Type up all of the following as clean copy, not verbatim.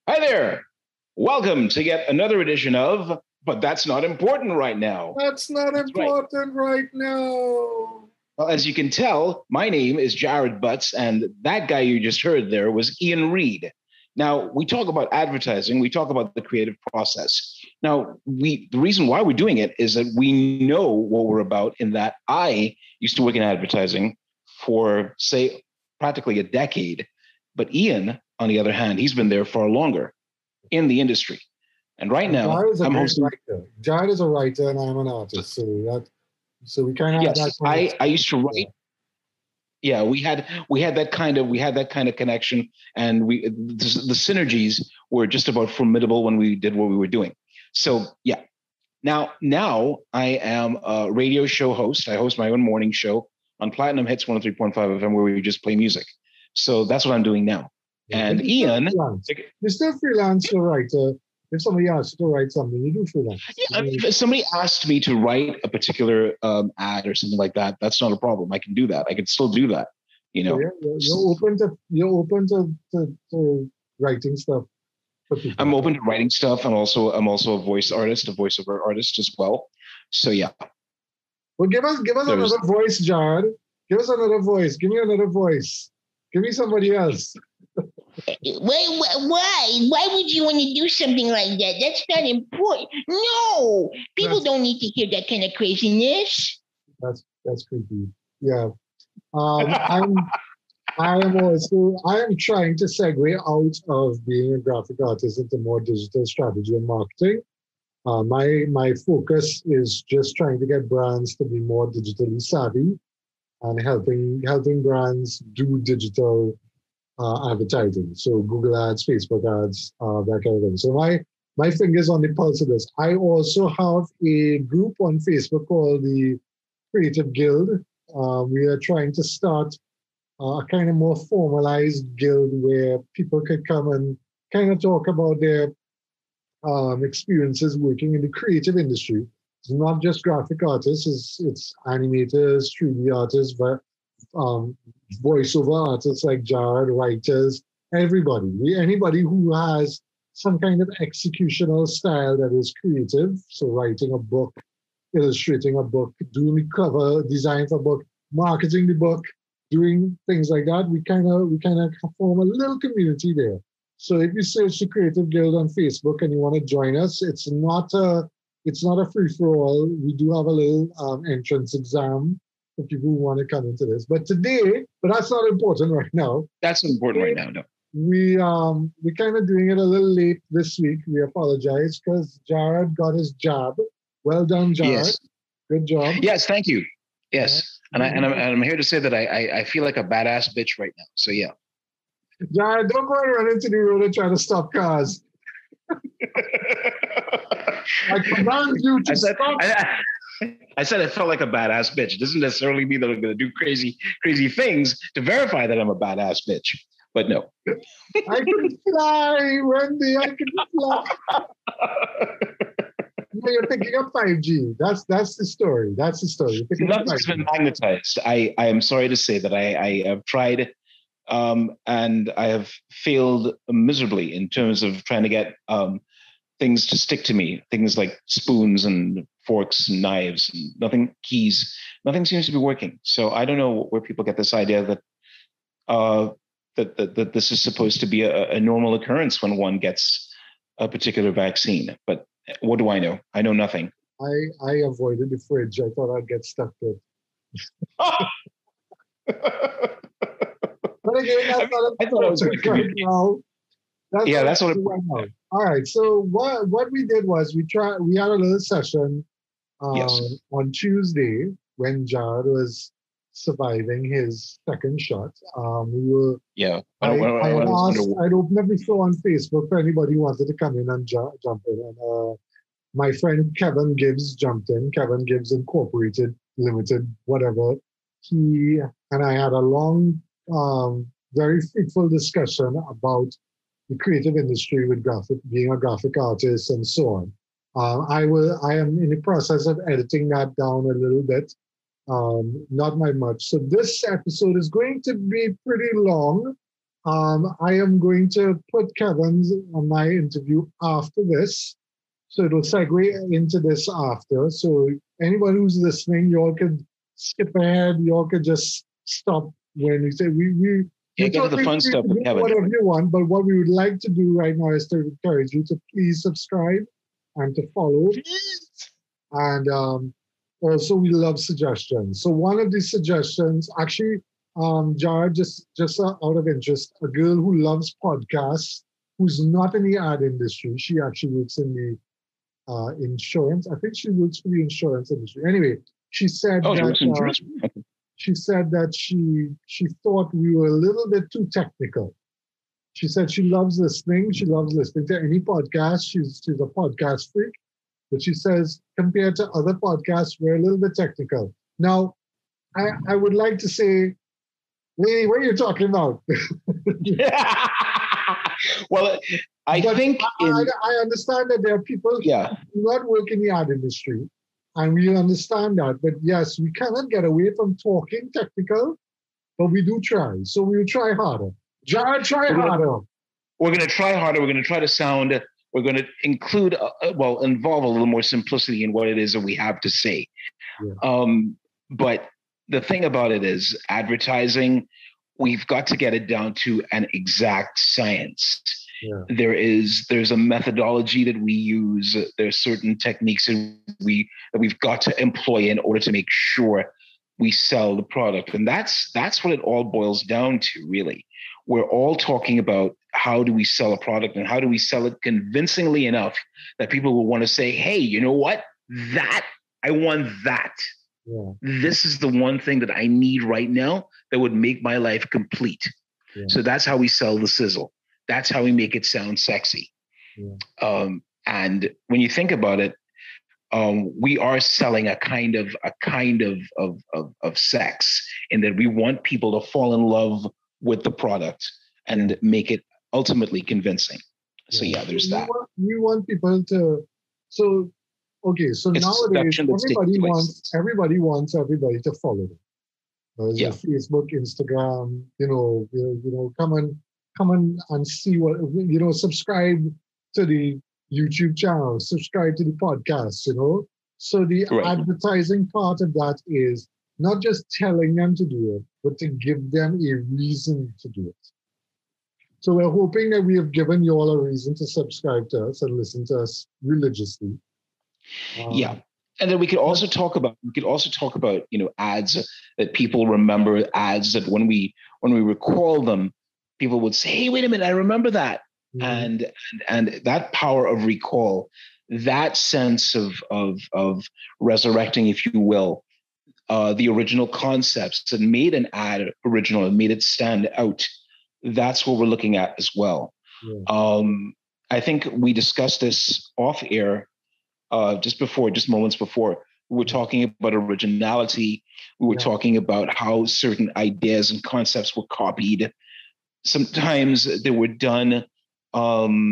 Hi there. Welcome to yet another edition of But That's Not Important Right Now. That's not That's right. important right now. Well, as you can tell, my name is Jared Butts, and that guy you just heard there was Ian Reed. Now, we talk about advertising, we talk about the creative process. Now, the reason why we're doing it is that we know what we're about, in that I used to work in advertising for, say, practically a decade. But Ian, on the other hand, he's been there far longer in the industry. And right now, Jared is a I'm great hosting. writer. Jared is a writer, and I'm an artist. So we kind of have that. Yes, kind of I used to write. Yeah, we had that kind of connection, and the synergies were just about formidable when we did what we were doing. So yeah, now I am a radio show host. I host my own morning show on Platinum Hits 103.5 FM, where we just play music. So that's what I'm doing now. And Ian, you're still freelance writer. If somebody asks you to write something, you do freelance. yeah, if somebody asked me to write a particular ad or something like that, that's not a problem. I can do that. I can still do that. You know, So you're open to writing stuff for people. I'm open to writing stuff. I'm also a voice artist, a voiceover artist as well. So yeah. Well, give us another voice, Jared. Give us another voice. Give me another voice. Give me somebody else. Why? Why would you want to do something like that? That's not important. No, people don't need to hear that kind of craziness. That's creepy. Yeah. I am trying to segue out of being a graphic artist into more digital strategy and marketing. My focus is just trying to get brands to be more digitally savvy and helping brands do digital advertising. So Google ads, Facebook ads, that kind of thing. So my finger's on the pulse of this. I also have a group on Facebook called the Creative Guild. We are trying to start a kind of more formalized guild where people could come and kind of talk about their experiences working in the creative industry. It's not just graphic artists, it's animators, 3D artists, but voiceover artists like Jared, writers, anybody who has some kind of executional style that is creative. So writing a book, illustrating a book, doing the cover design for a book, marketing the book, doing things like that. We kind of form a little community there. So if you search the Creative Guild on Facebook and you want to join us, it's not a free for all. We do have a little entrance exam for people who want to come into this. But that's not important right now. That's important right now. No. We're kind of doing it a little late this week. We apologize because Jared got his jab. Well done, Jared. Yes. Good job. Yes, thank you. Yes, and I'm here to say that I feel like a badass bitch right now. So yeah. Jared, don't go and run into the road and try to stop cars. I command you to stop. I said I felt like a badass bitch. It doesn't necessarily mean that I'm going to do crazy things to verify that I'm a badass bitch. But no. I can fly, Wendy. I can fly. You're picking up 5G. That's the story. That's the story. Nothing's been magnetized. I am sorry to say that I have tried and I have failed miserably in terms of trying to get things to stick to me. Things like spoons and forks and knives, and keys. Nothing seems to be working. So I don't know where people get this idea that that this is supposed to be a normal occurrence when one gets a particular vaccine. But what do I know? I know nothing. I avoided the fridge. I thought I'd get stuck there. But again, that's I thought it was right now. That's what. Right now. All right. So what we did was we had a little session on Tuesday when Jared was surviving his second shot. We were. Yeah. I'd open up the floor on Facebook for anybody who wanted to come in and jump in. And my friend Kevin Gibbs jumped in. Kevin Gibbs Incorporated, Limited, whatever. He and I had a long, very fruitful discussion about the creative industry with being a graphic artist and so on. I am in the process of editing that down a little bit, not by much. So this episode is going to be pretty long. I am going to put Kevin's on my interview after this. So it'll segue into this after. So anyone who's listening, you all can skip ahead. You all can just stop when we say we Yeah, get to the fun stuff with Kevin. whatever you want. But what we would like to do right now is to encourage you to please subscribe and to follow. And also, we love suggestions. So one of these suggestions, actually, Jared, just out of interest, a girl who loves podcasts, who's not in the ad industry. She actually works in the insurance. I think she works for the insurance industry. Anyway, she said she said that she thought we were a little bit too technical. She said she loves listening. She loves listening to any podcast. She's a podcast freak. But she says, compared to other podcasts, we're a little bit technical. Now, I would like to say, Lady, what are you talking about? Well, I think I understand that there are people who do not work in the ad industry, and we understand that. But yes, we cannot get away from talking technical, but we do try. So we'll try harder. Jared, try harder. We're going to try harder. We're going to try to sound. We're going to include, involve a little more simplicity in what it is that we have to say. Yeah. But the thing about it is, advertising, we've got to get it down to an exact science. Yeah. There's a methodology that we use. There's certain techniques that we've got to employ in order to make sure we sell the product. And that's what it all boils down to, really. We're all talking about how do we sell a product and how do we sell it convincingly enough that people will want to say, hey, you know what? I want that. Yeah. This is the one thing that I need right now that would make my life complete. Yeah. So that's how we sell the sizzle. That's how we make it sound sexy. Yeah. And when you think about it, we are selling a kind of sex, in that we want people to fall in love with the product and make it ultimately convincing. So there's that. We want people to. So okay, so it's nowadays everybody wants everybody to follow them. Facebook, Instagram, come and see what, subscribe to the YouTube channel, subscribe to the podcast, So the advertising part of that is not just telling them to do it, but to give them a reason to do it. So we're hoping that we have given you all a reason to subscribe to us and listen to us religiously. And then we could also talk about ads that people remember, ads that when we recall them, people would say, hey, wait a minute, I remember that. Mm-hmm. And that power of recall, that sense of resurrecting, if you will, the original concepts that made an ad original and made it stand out. That's what we're looking at as well. Yeah. I think we discussed this off air just moments before. We were talking about originality. We were talking about how certain ideas and concepts were copied. Sometimes they were done not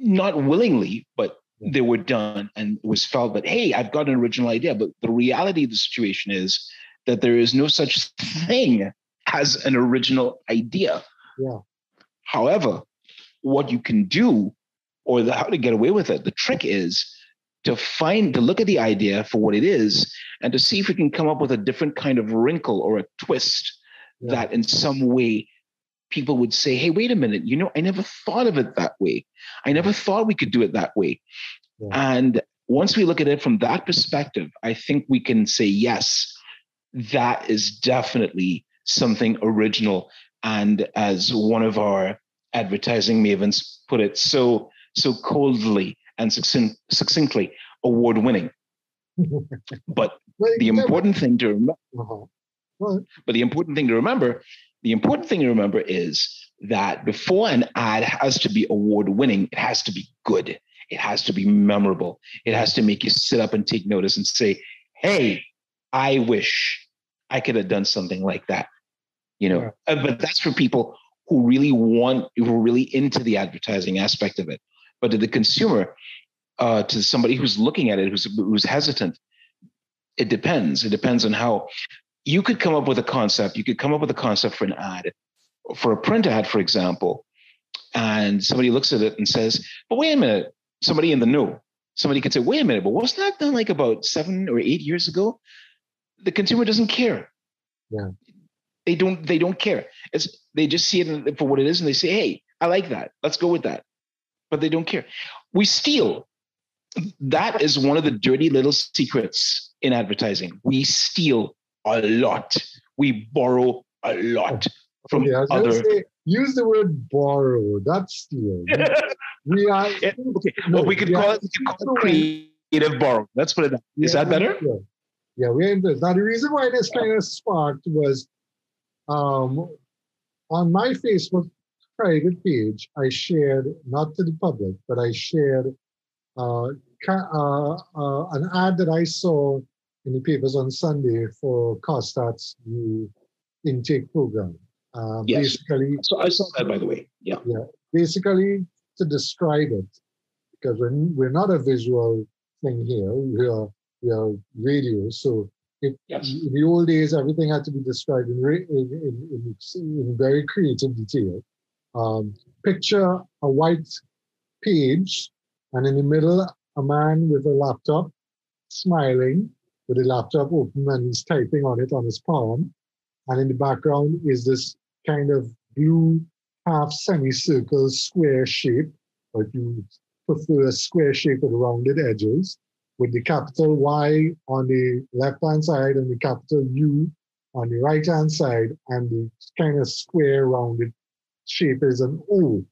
willingly, but they were done, and it was felt that, hey, I've got an original idea. But the reality of the situation is that there is no such thing as an original idea. Yeah. However, what you can do, or how to get away with it, the trick is to look at the idea for what it is and to see if we can come up with a different kind of wrinkle or a twist that in some way people would say, hey, wait a minute, I never thought of it that way. I never thought we could do it that way. Yeah. And once we look at it from that perspective, I think we can say, yes, that is definitely something original. And as one of our advertising mavens put it so coldly and succinctly, award-winning. But the important thing to remember, the important thing to remember is that before an ad has to be award-winning, it has to be good. It has to be memorable. It has to make you sit up and take notice and say, hey, I wish I could have done something like that. But that's for people who are really into the advertising aspect of it. But to the consumer, to somebody who's looking at it, who's hesitant, it depends. It depends on how you could come up with a concept. You could come up with a concept for an ad for a print ad, for example, and somebody looks at it and says, but wait a minute, somebody in the know, somebody could say, wait a minute, but wasn't that done like about 7 or 8 years ago? The consumer doesn't care. Yeah. They don't care. They just see it for what it is and they say, hey, I like that. Let's go with that. But they don't care. We steal. That is one of the dirty little secrets in advertising. We steal a lot. We borrow a lot from other. Say, use the word borrow. That's steal. We are. Okay. Well, we could call it creative borrow. Let's put it that. Is that better? Yeah, we're into it. Now, the reason why this kind of sparked was on my Facebook private page, I shared, not to the public, but I shared an ad that I saw in the papers on Sunday for Costat's new intake program. Yes. Basically, so I saw that, by the way. Yeah. Basically, to describe it, because we're not a visual thing here. We are radio. So in the old days, everything had to be described in very creative detail. Picture a white page, and in the middle, a man with a laptop smiling with the laptop open, and he's typing on it on his palm. And in the background is this kind of blue half semicircle square shape, or if you prefer a square shape with rounded edges, with the capital Y on the left-hand side and the capital U on the right-hand side, and the kind of square rounded shape is an O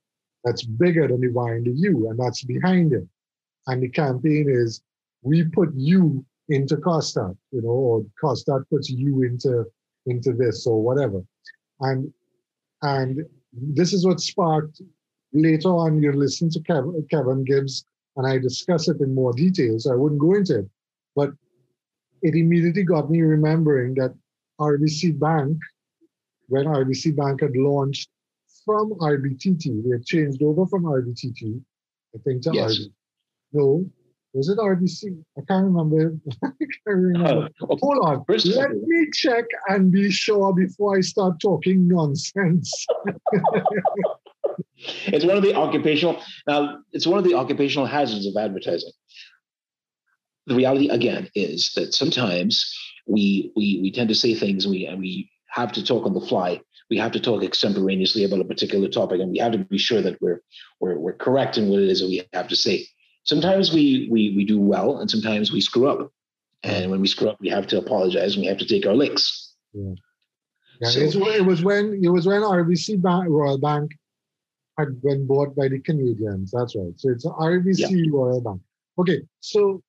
that's bigger than the Y and the U, and that's behind it. And the campaign is, we put you into Costat, or Costat puts you into this or whatever. And this is what sparked, later on you listen to Kevin Gibbs and I discuss it in more detail, so I wouldn't go into it. But it immediately got me remembering that RBC Bank, when RBC Bank had launched from RBTT, they had changed over from RBTT, I think, to RBC. No, was it RBC? I can't remember. Okay. Hold on. Let me check and be sure before I start talking nonsense. It's one of the occupational hazards of advertising. The reality, again, is that sometimes we tend to say things and we have to talk on the fly. We have to talk extemporaneously about a particular topic, and we have to be sure that we're correct in what it is that we have to say. Sometimes we do well, and sometimes we screw up. And when we screw up, we have to apologize and we have to take our licks. So, it was when RBC Royal Bank had been bought by the Canadians. That's right. So it's RBC Royal Bank. Okay, so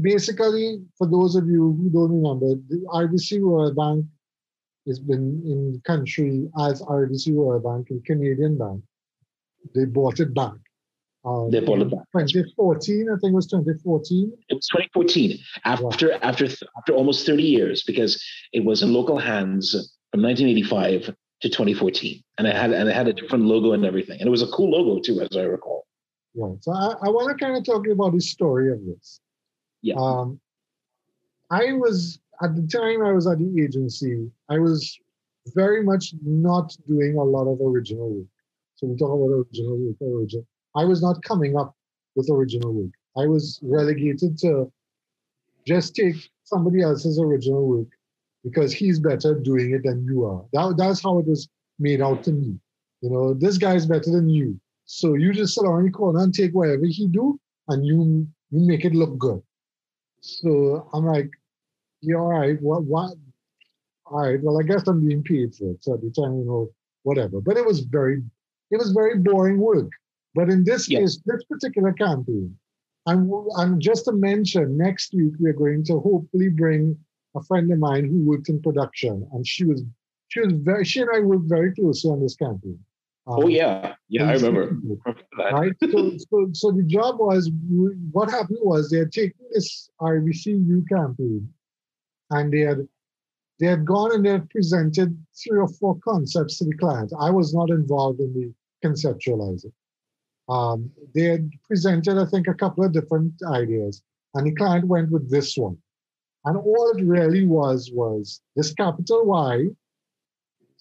basically, for those of you who don't remember, the RBC Royal Bank has been in the country as RBC Royal Bank and Canadian Bank. They bought it back. They bought it back. 2014, I think it was 2014. It was 2014, after almost 30 years, because it was in local hands from 1985 to 2014, and it had a different logo and everything, and it was a cool logo too, as I recall. Yeah. So I want to kind of talk about the story of this. Yeah. I was at the time I was at the agency. I was very much not doing a lot of original work. So we talk about original work. I was not coming up with original work. I was relegated to just take somebody else's original work because he's better doing it than you are. That's how it was made out to me. This guy's better than you. So you just sit around the corner and take whatever he do and you make it look good. So I'm like, yeah, all right, what? All right, well, I guess I'm being paid for it. So at the time, whatever. But it was very boring work. But in this case, this particular campaign, and just to mention, next week we're going to hopefully bring a friend of mine who worked in production, and she and I worked very closely on this campaign. I remember. Right. So the job was, what happened was they had taken this RBCU campaign, and they had gone and they had presented 3 or 4 concepts to the client. I was not involved in the conceptualizing. They had presented, I think, a couple of different ideas, and the client went with this one. And all it really was this capital Y,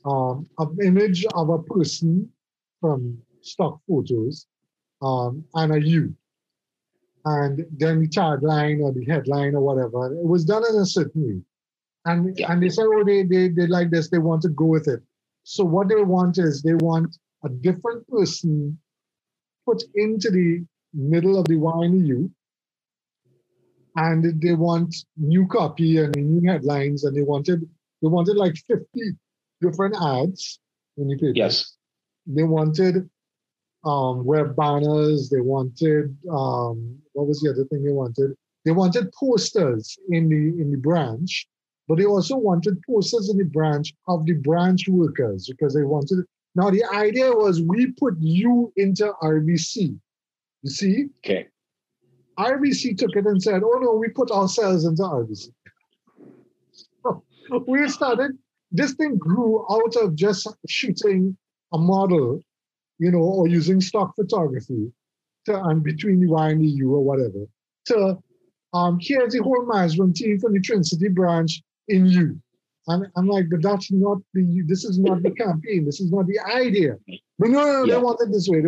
an image of a person from stock photos, and a you. And then the tagline or the headline or whatever, it was done in a certain way. And they said, oh, they like this, they want to go with it. So what they want is they want a different person put into the middle of the Y and the U, and they want new copy and new headlines, and they wanted like 50 different ads in the paper. Yes. They wanted web banners. They wanted what was the other thing they wanted? They wanted posters in the branch, but they also wanted posters in the branch of the branch workers because they wanted. Now the idea was we put you into RBC. You see? Okay. RBC took it and said, "Oh no, we put ourselves into RBC." We started. This thing grew out of just shooting a model, or using stock photography and between the Y and the U or whatever, to here's the whole management team from the Twin City branch in you. And I'm like, but this is not the campaign. This is not the idea. But no, they want it this way.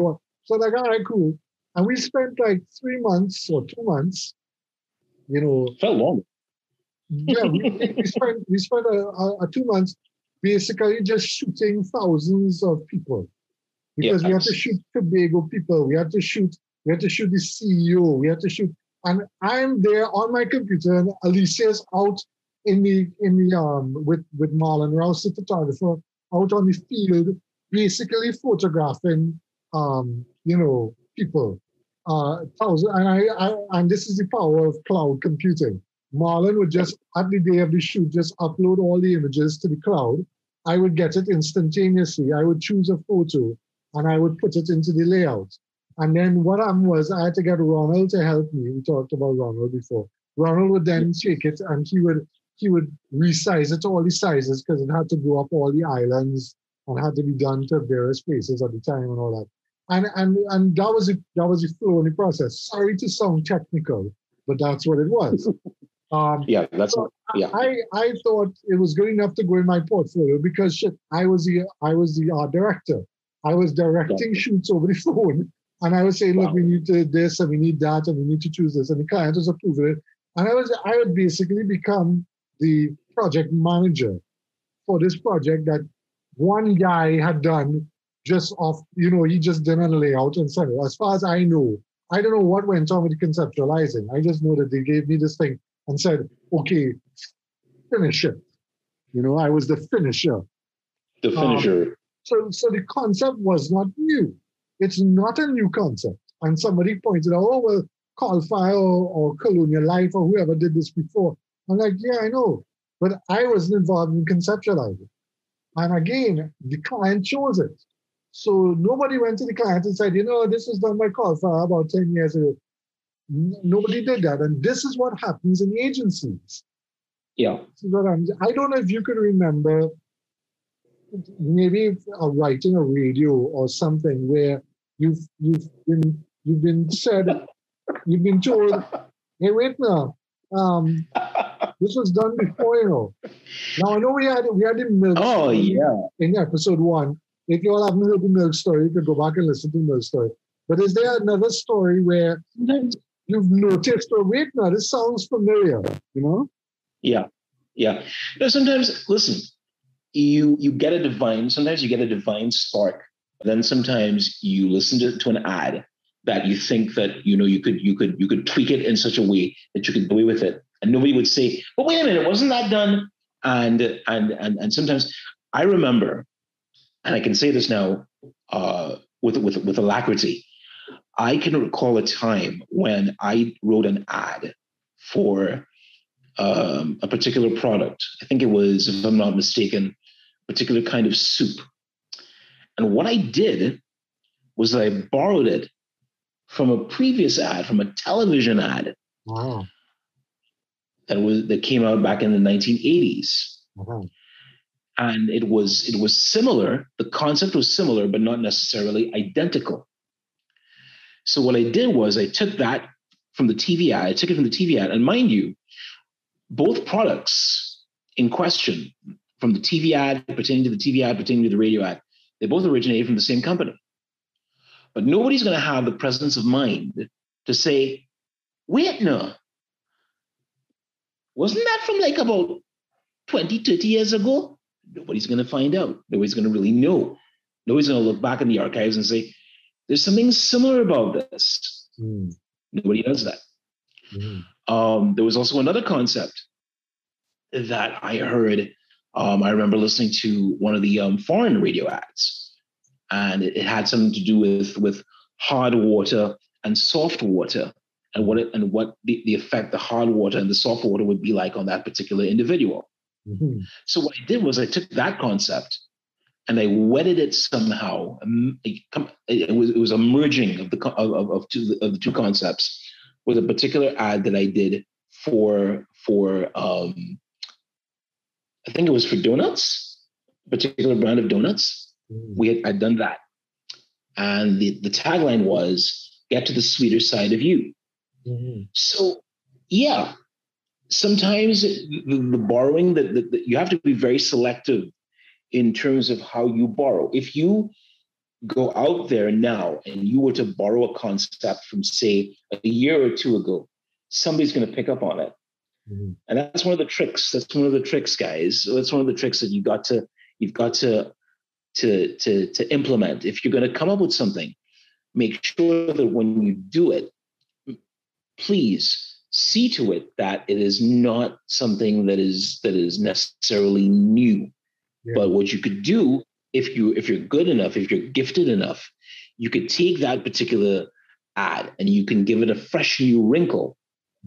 So like, all right, cool. And we spent like 3 months or 2 months, Felt long. Yeah, we spent a 2 months basically just shooting thousands of people. Because we had to shoot Tobago people, we had to shoot the CEO, we had to shoot, and I'm there on my computer, and Alicia's out in the with Marlon Rouse, the photographer, out on the field, basically photographing people. And this is the power of cloud computing. Marlon would just at the day of the shoot just upload all the images to the cloud. I would get it instantaneously. I would choose a photo and I would put it into the layout. And then what happened was I had to get Ronald to help me. We talked about Ronald before. Ronald would then take it and he would resize it to all the sizes because it had to go up all the islands and had to be done to various places at the time and all that. And that was the flow in the process. Sorry to sound technical, but that's what it was. I thought it was good enough to go in my portfolio because I was the art director. I was directing shoots over the phone, and I was saying, look, we need to this, and we need that, and we need to choose this, and the client was approving it. And I would basically become the project manager for this project that one guy had done just off, he just did a layout and said it. As far as I know, I don't know what went on with the conceptualizing. I just know that they gave me this thing and said, okay, finish it. I was the finisher. The finisher. So the concept was not new. It's not a new concept. And somebody pointed out, oh, well, Callfire or Colonial Life or whoever did this before. I'm like, yeah, I know. But I wasn't involved in conceptualizing. And again, the client chose it. So nobody went to the client and said, this was done by Callfire about 10 years ago. Nobody did that. And this is what happens in agencies. Yeah. I don't know if you can remember maybe writing a radio or something where you've been told, hey, wait now, this was done before, Now I know we had the milk story in episode 1. If you all haven't heard the milk story, you can go back and listen to the milk story. But is there another story where you've noticed, oh, wait now, this sounds familiar, Yeah. Sometimes, listen, you get a divine spark. Then sometimes you listen to an ad that you think that you could tweak it in such a way that you could get away with it, and nobody would say, "But wait a minute, wasn't that done?" And sometimes I remember, and I can say this now with alacrity. I can recall a time when I wrote an ad for a particular product. I think it was, if I'm not mistaken, a particular kind of soup. And what I did was that I borrowed it from a previous ad, from a television ad. Wow. That came out back in the 1980s. Wow. And it was similar. The concept was similar, but not necessarily identical. So what I did was I took that from the TV ad. And mind you, both products in question, from the TV ad pertaining to the TV ad pertaining to the radio ad. They both originated from the same company. But nobody's going to have the presence of mind to say, wait, no, wasn't that from like about 20, 30 years ago? Nobody's going to find out. Nobody's going to really know. Nobody's going to look back in the archives and say, there's something similar about this. Nobody does that. There was also another concept that I heard. I remember listening to one of the foreign radio ads, and it had something to do with hard water and soft water, and what the effect the hard water and the soft water would be like on that particular individual. So what I did was I took that concept and I wedded it somehow. It was a merging of the two concepts with a particular ad that I did for I think it was for donuts, a particular brand of donuts. I'd done that, and the tagline was "Get to the sweeter side of you." So yeah. Sometimes the borrowing that you have to be very selective in terms of how you borrow. If you go out there now and you were to borrow a concept from, say, a year or two ago, somebody's going to pick up on it. And that's one of the tricks. That's one of the tricks, guys. That's one of the tricks that you've got to implement. If you're going to come up with something, make sure that when you do it, please see to it that it is not something that is necessarily new. But what you could do, if you're good enough, if you're gifted enough, you could take that particular ad and you can give it a fresh new wrinkle,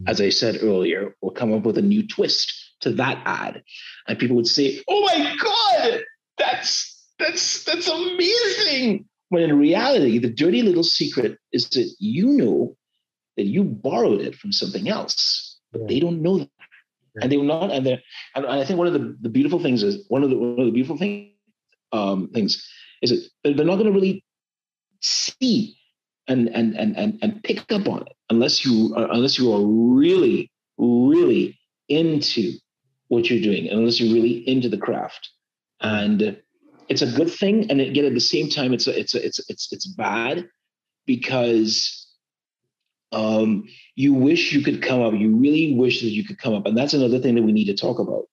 as I said earlier, or come up with a new twist to that ad. And people would say, "Oh my God, that's amazing." When in reality, the dirty little secret is that that you borrowed it from something else, but they don't know that. And they will not. And I think one of the beautiful things is things is that they're not going to really see and pick up on it unless you are really, really into what you're doing, and unless you're really into the craft. And it's a good thing, and yet at the same time, it's bad because you wish you could come up. You really wish that you could come up. And that's another thing that we need to talk about.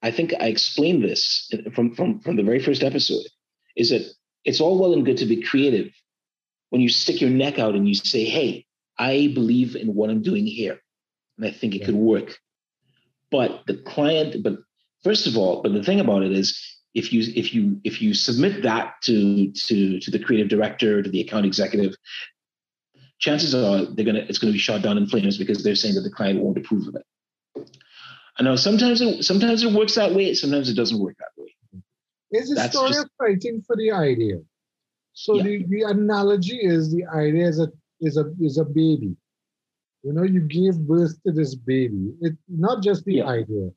I think I explained this from the very first episode, is that it's all well and good to be creative when you stick your neck out and you say, "Hey, I believe in what I'm doing here, and I think it could work." But the thing about it is, if you submit that to the creative director, to the account executive, chances are it's going to be shot down in flames because they're saying that the client won't approve of it. I know sometimes it works that way. Sometimes it doesn't work that way. It's a story of fighting for the idea. So the analogy is the idea is a baby. You gave birth to this baby. It's not just the idea,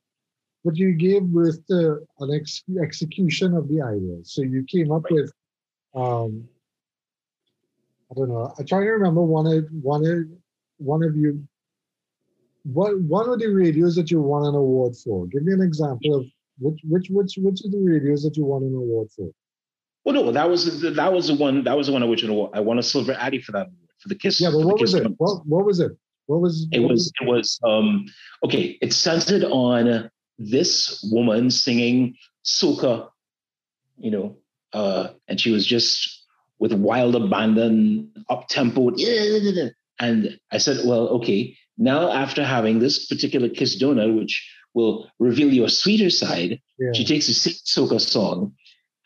but you gave birth to an execution of the idea. So you came up with I don't know. I'm trying to remember one of the radios that you won an award for. Give me an example of which of the radios that you won an award for. Well, no, that was the one I which I won a silver Addy for that award, for the Kiss. Yeah, but what was it? What was it? It was okay. It centered on this woman singing soca, and she was just with wild abandon, up tempo, and I said, well, okay. Now, after having this particular Kiss donut, which will reveal your sweeter side, she takes a soca song,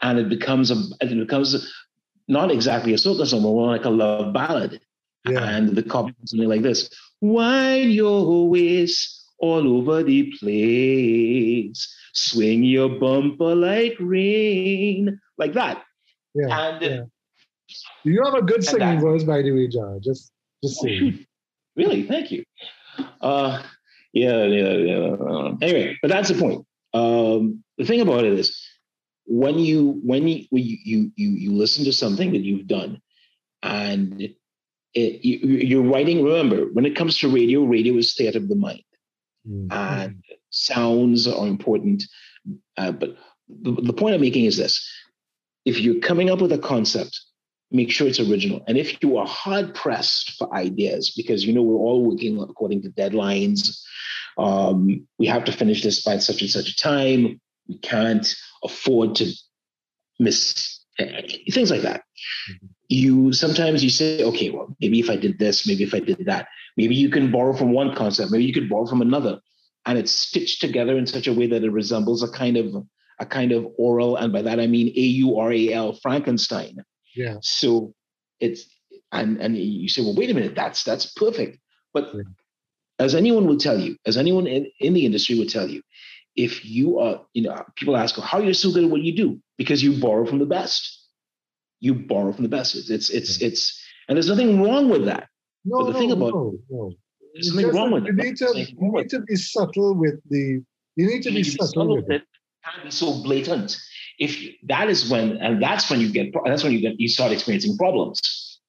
and it becomes not exactly a soca song, but more like a love ballad. And the copy is something like this: "Wind your waist all over the place, swing your bumper like rain," like that. You have a good singing voice, by the way, John. Just saying. Really, thank you. Anyway, but that's the point. The thing about it is, when you listen to something that you've done, and you're writing. Remember, when it comes to radio is theater of the mind, and sounds are important. But the point I'm making is this. If you're coming up with a concept, make sure it's original. And if you are hard pressed for ideas, because we're all working according to deadlines, we have to finish this by such and such a time. We can't afford to miss things like that. Sometimes you say, okay, well, maybe if I did this, maybe if I did that, maybe you can borrow from one concept, maybe you could borrow from another, and it's stitched together in such a way that it resembles a kind of oral, and by that I mean AURAL, Frankenstein. Yeah. So it's and you say, well, wait a minute, that's perfect. But as anyone will tell you, as anyone in the industry will tell you, if you are, people ask, how are you so good at what you do? Because you borrow from the best. You borrow from the best. It's and there's nothing wrong with that. No, but the thing about there's nothing wrong with it. You need to be subtle with the. You need to be subtle with it. Can't be so blatant. That's when you start experiencing problems.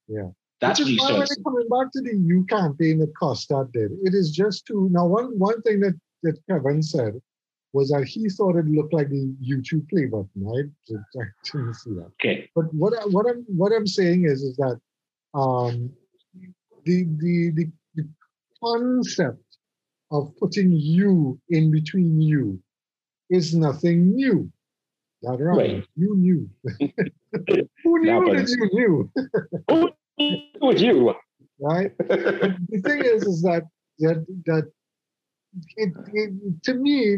Yeah. That's when you start. Coming back to the You campaign that Costa did, it is just to now one thing that Kevin said was that he thought it looked like the YouTube play button, right? I didn't see that. Okay. But what I'm saying is that the concept of putting you in between you is nothing new. That's right. You knew. Who knew that you knew? Who knew you? Right? The thing is that it to me,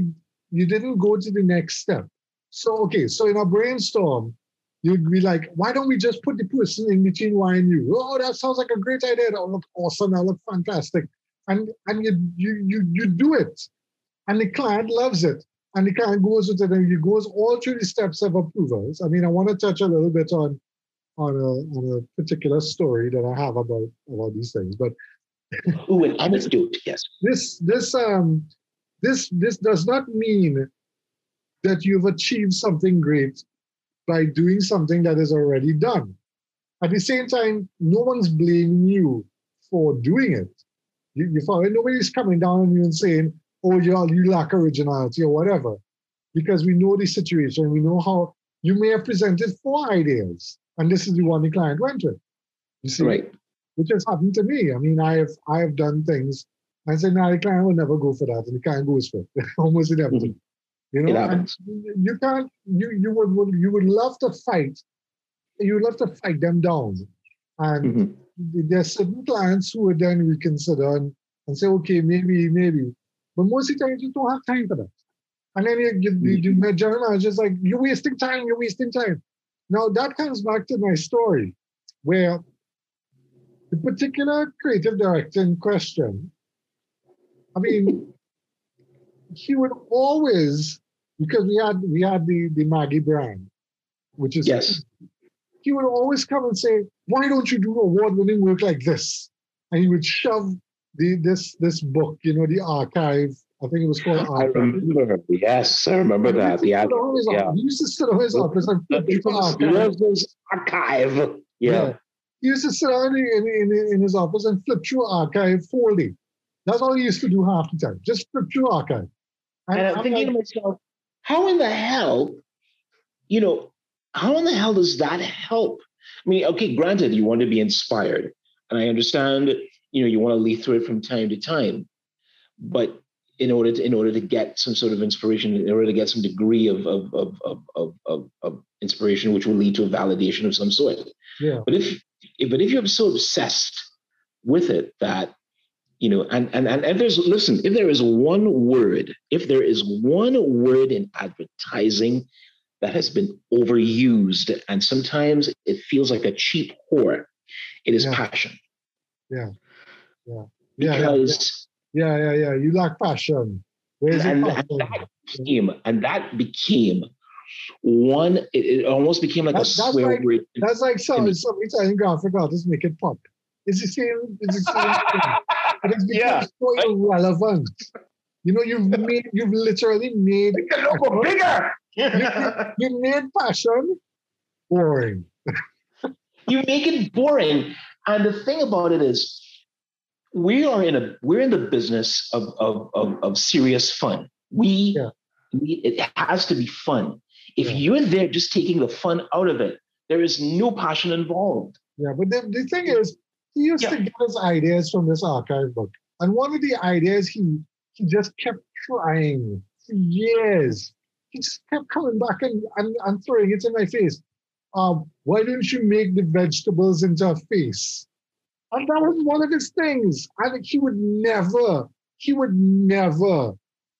you didn't go to the next step. So in a brainstorm, you'd be like, why don't we just put the person in between Y and U? Oh, that sounds like a great idea. That'll look awesome. That'll look fantastic. And you do it. And the client loves it. And the client goes with it, and he goes all through the steps of approvals. I mean, I want to touch a little bit on a particular story that I have about these things. But an anecdote, yes. This does not mean that you've achieved something great by doing something that is already done. At the same time, no one's blaming you for doing it. You follow? Nobody's coming down on you and saying, oh, you lack originality or whatever, because we know the situation. We know how you may have presented 4 ideas, and this is the one the client went with. You see, right? Which has happened to me. I mean, I have done things. I said, no, the client will never go for that, and the client goes for it. Almost inevitable. It happens. You can't. You would love to fight. You would love to fight them down, and there's certain clients who would then reconsider and say, okay, maybe. But most of the time, you just don't have time for that. And then the general manager's like, you're wasting time. Now, that comes back to my story, where the particular creative director in question, I mean, he would always, because we had the Maggie brand, which is, yes, he would always come and say, why don't you do award-winning work like this? And he would shove this book, the archive. I think it was called Archive. I remember. Yes, I remember that. He used to sit on his office and flip through archive. Yeah. He used to sit down in his office and flip through archive folding. That's all he used to do half the time. Just flip through archive. And I'm thinking to myself, how in the hell does that help? I mean, okay, granted, you want to be inspired. And I understand, you want to leaf through it from time to time. But in order to get some sort of inspiration, in order to get some degree of inspiration, which will lead to a validation of some sort. Yeah. But if you're so obsessed with it that, and if there is one word in advertising that has been overused, and sometimes it feels like a cheap whore, it is passion. Yeah. Because you lack passion. And that became one. It almost became like a swear word. That's like somebody telling graphic artists make it pop. It's the same. It's the same thing. It has become so irrelevant. You've literally made the logo bigger. You made passion boring. You make it boring, and the thing about it is, we're in the business of serious fun. We need, it has to be fun. If you're there just taking the fun out of it, there is no passion involved. Yeah, but the thing is, he used to get his ideas from this archive book. And one of the ideas he just kept trying for years. He just kept coming back and throwing it in my face. Why don't you make the vegetables into a face? And that was one of his things. And he would never,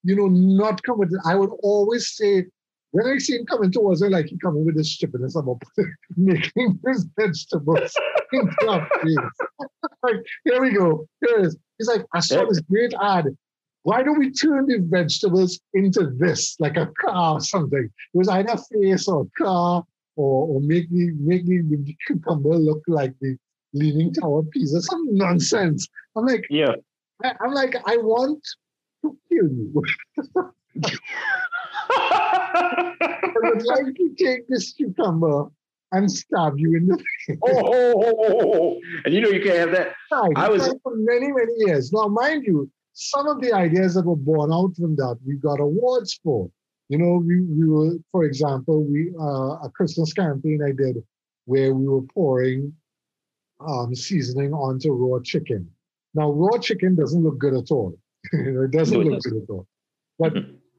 not come with it. I would always say, when I see him coming towards me, like he coming with his stupidness about making his vegetables into a face. Like, here we go. Here it is. He's like, I saw this great ad. Why don't we turn the vegetables into this, like a car or something? It was either face or car, or make the cucumber look like the Leaning Tower of Pisa, some nonsense. I'm like, I want to kill you. I would like to take this cucumber and stab you in the face. And you know you can't have that. I was for many, many years. Now, mind you, some of the ideas that were born out from that, we got awards for. You know, we were, for example, a Christmas campaign I did where we were pouring seasoning onto raw chicken. Now, raw chicken doesn't look good at all. It doesn't look good at all. But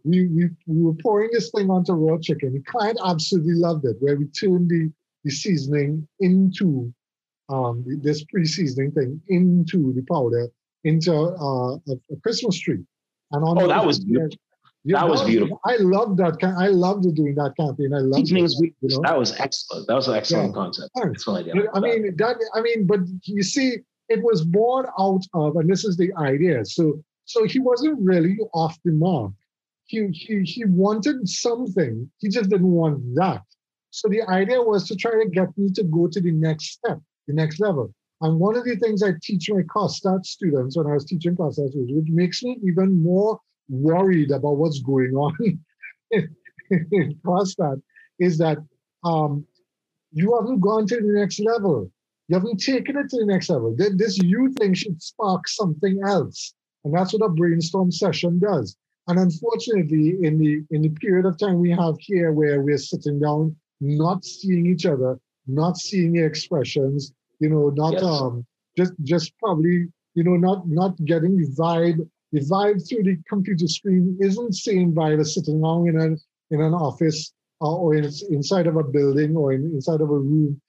we were pouring this thing onto raw chicken. The client absolutely loved it, where we turned the seasoning into this pre-seasoning thing into the powder, into a Christmas tree. And on that was beautiful. That was beautiful. I loved that. I loved doing that campaign. I loved it. That was excellent. That was an excellent concept. Excellent idea. But you see, it was born out of, and this is the idea. So he wasn't really off the mark. He wanted something. He just didn't want that. So the idea was to try to get me to go to the next step, the next level. And one of the things I teach my COSTAT students when I was teaching COSTAT, which makes me even more worried about what's going on in COSTAT, is that you haven't gone to the next level. You haven't taken it to the next level. This you thing should spark something else. And that's what a brainstorm session does. And unfortunately, in the period of time we have here where we're sitting down, not seeing each other, not seeing the expressions, just probably, not getting the vibe. The vibe through the computer screen isn't the same vibe as sitting down in an office or inside of a building or inside of a room,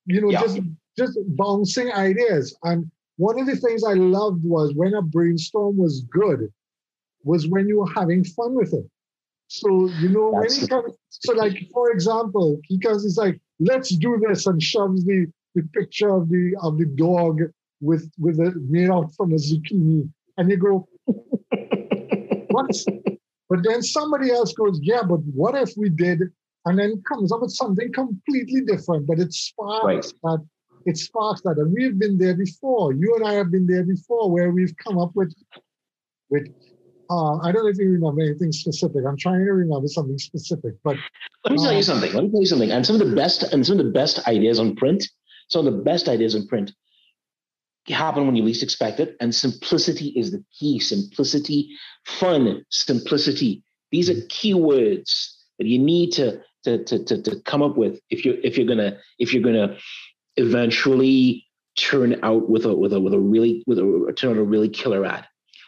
just bouncing ideas. And one of the things I loved was when a brainstorm was good, was when you were having fun with it. So, when he comes, so like, for example, he comes, he's like, let's do this, and shoves the picture of the dog with it made out from a zucchini. And you go, what? But then somebody else goes, yeah, but what if we did, and then comes up with something completely different, but it sparks that. It sparks that. And we've been there before. You and I have been there before, where we've come up with I don't know if you remember anything specific. I'm trying to remember something specific, but let me tell you something. And some of the best ideas on print, happen when you least expect it. And simplicity is the key. Simplicity, fun, simplicity. These are key words that you need to come up with if you're gonna eventually turn out with a really killer ad.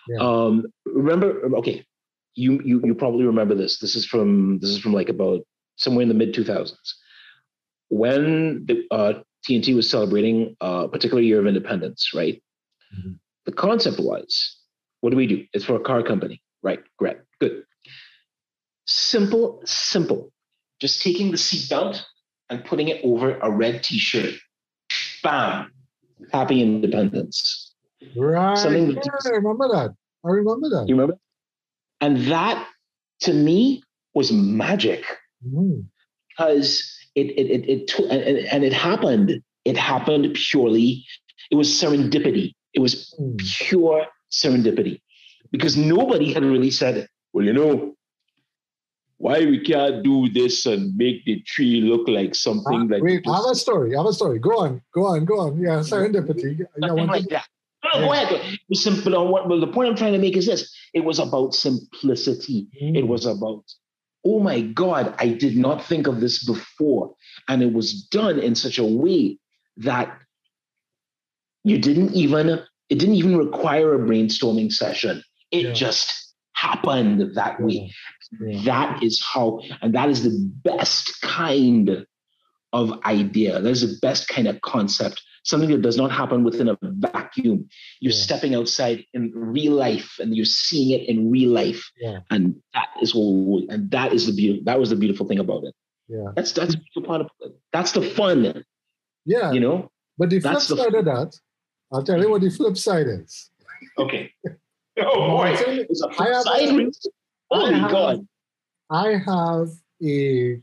Yeah. Remember, okay, you probably remember this. This is from like about somewhere in the mid 2000s when the TNT was celebrating a particular year of independence, right? Mm-hmm. The concept was, what do? It's for a car company, right? Great, good. Simple. Just taking the seatbelt and putting it over a red T-shirt. Bam! Happy Independence. Right. I remember that. You remember? And that, to me, was magic. Because it happened. It happened purely. It was serendipity. It was pure serendipity. Because nobody had really said, well, why we can't do this and make the tree look like something like. Wait, I have a story. Go on. Yeah, serendipity. Nothing like that. No, go ahead. It was simple. Well, the point I'm trying to make is this: it was about simplicity. It was about, oh my God, I did not think of this before, and it was done in such a way that it didn't even require a brainstorming session. It just happened that way. That is how, and that is the best kind of idea. That is the best kind of concept. Something that does not happen within a vacuum. You're stepping outside in real life, and you're seeing it in real life, and that is what. And that is the beauty. That was the beautiful thing about it. Yeah, that's the beautiful part of it. That's the fun. Yeah, you know. But the flip side of that, I'll tell you what the flip side is. Okay. Oh boy, it's a flip side. Oh my God. I have a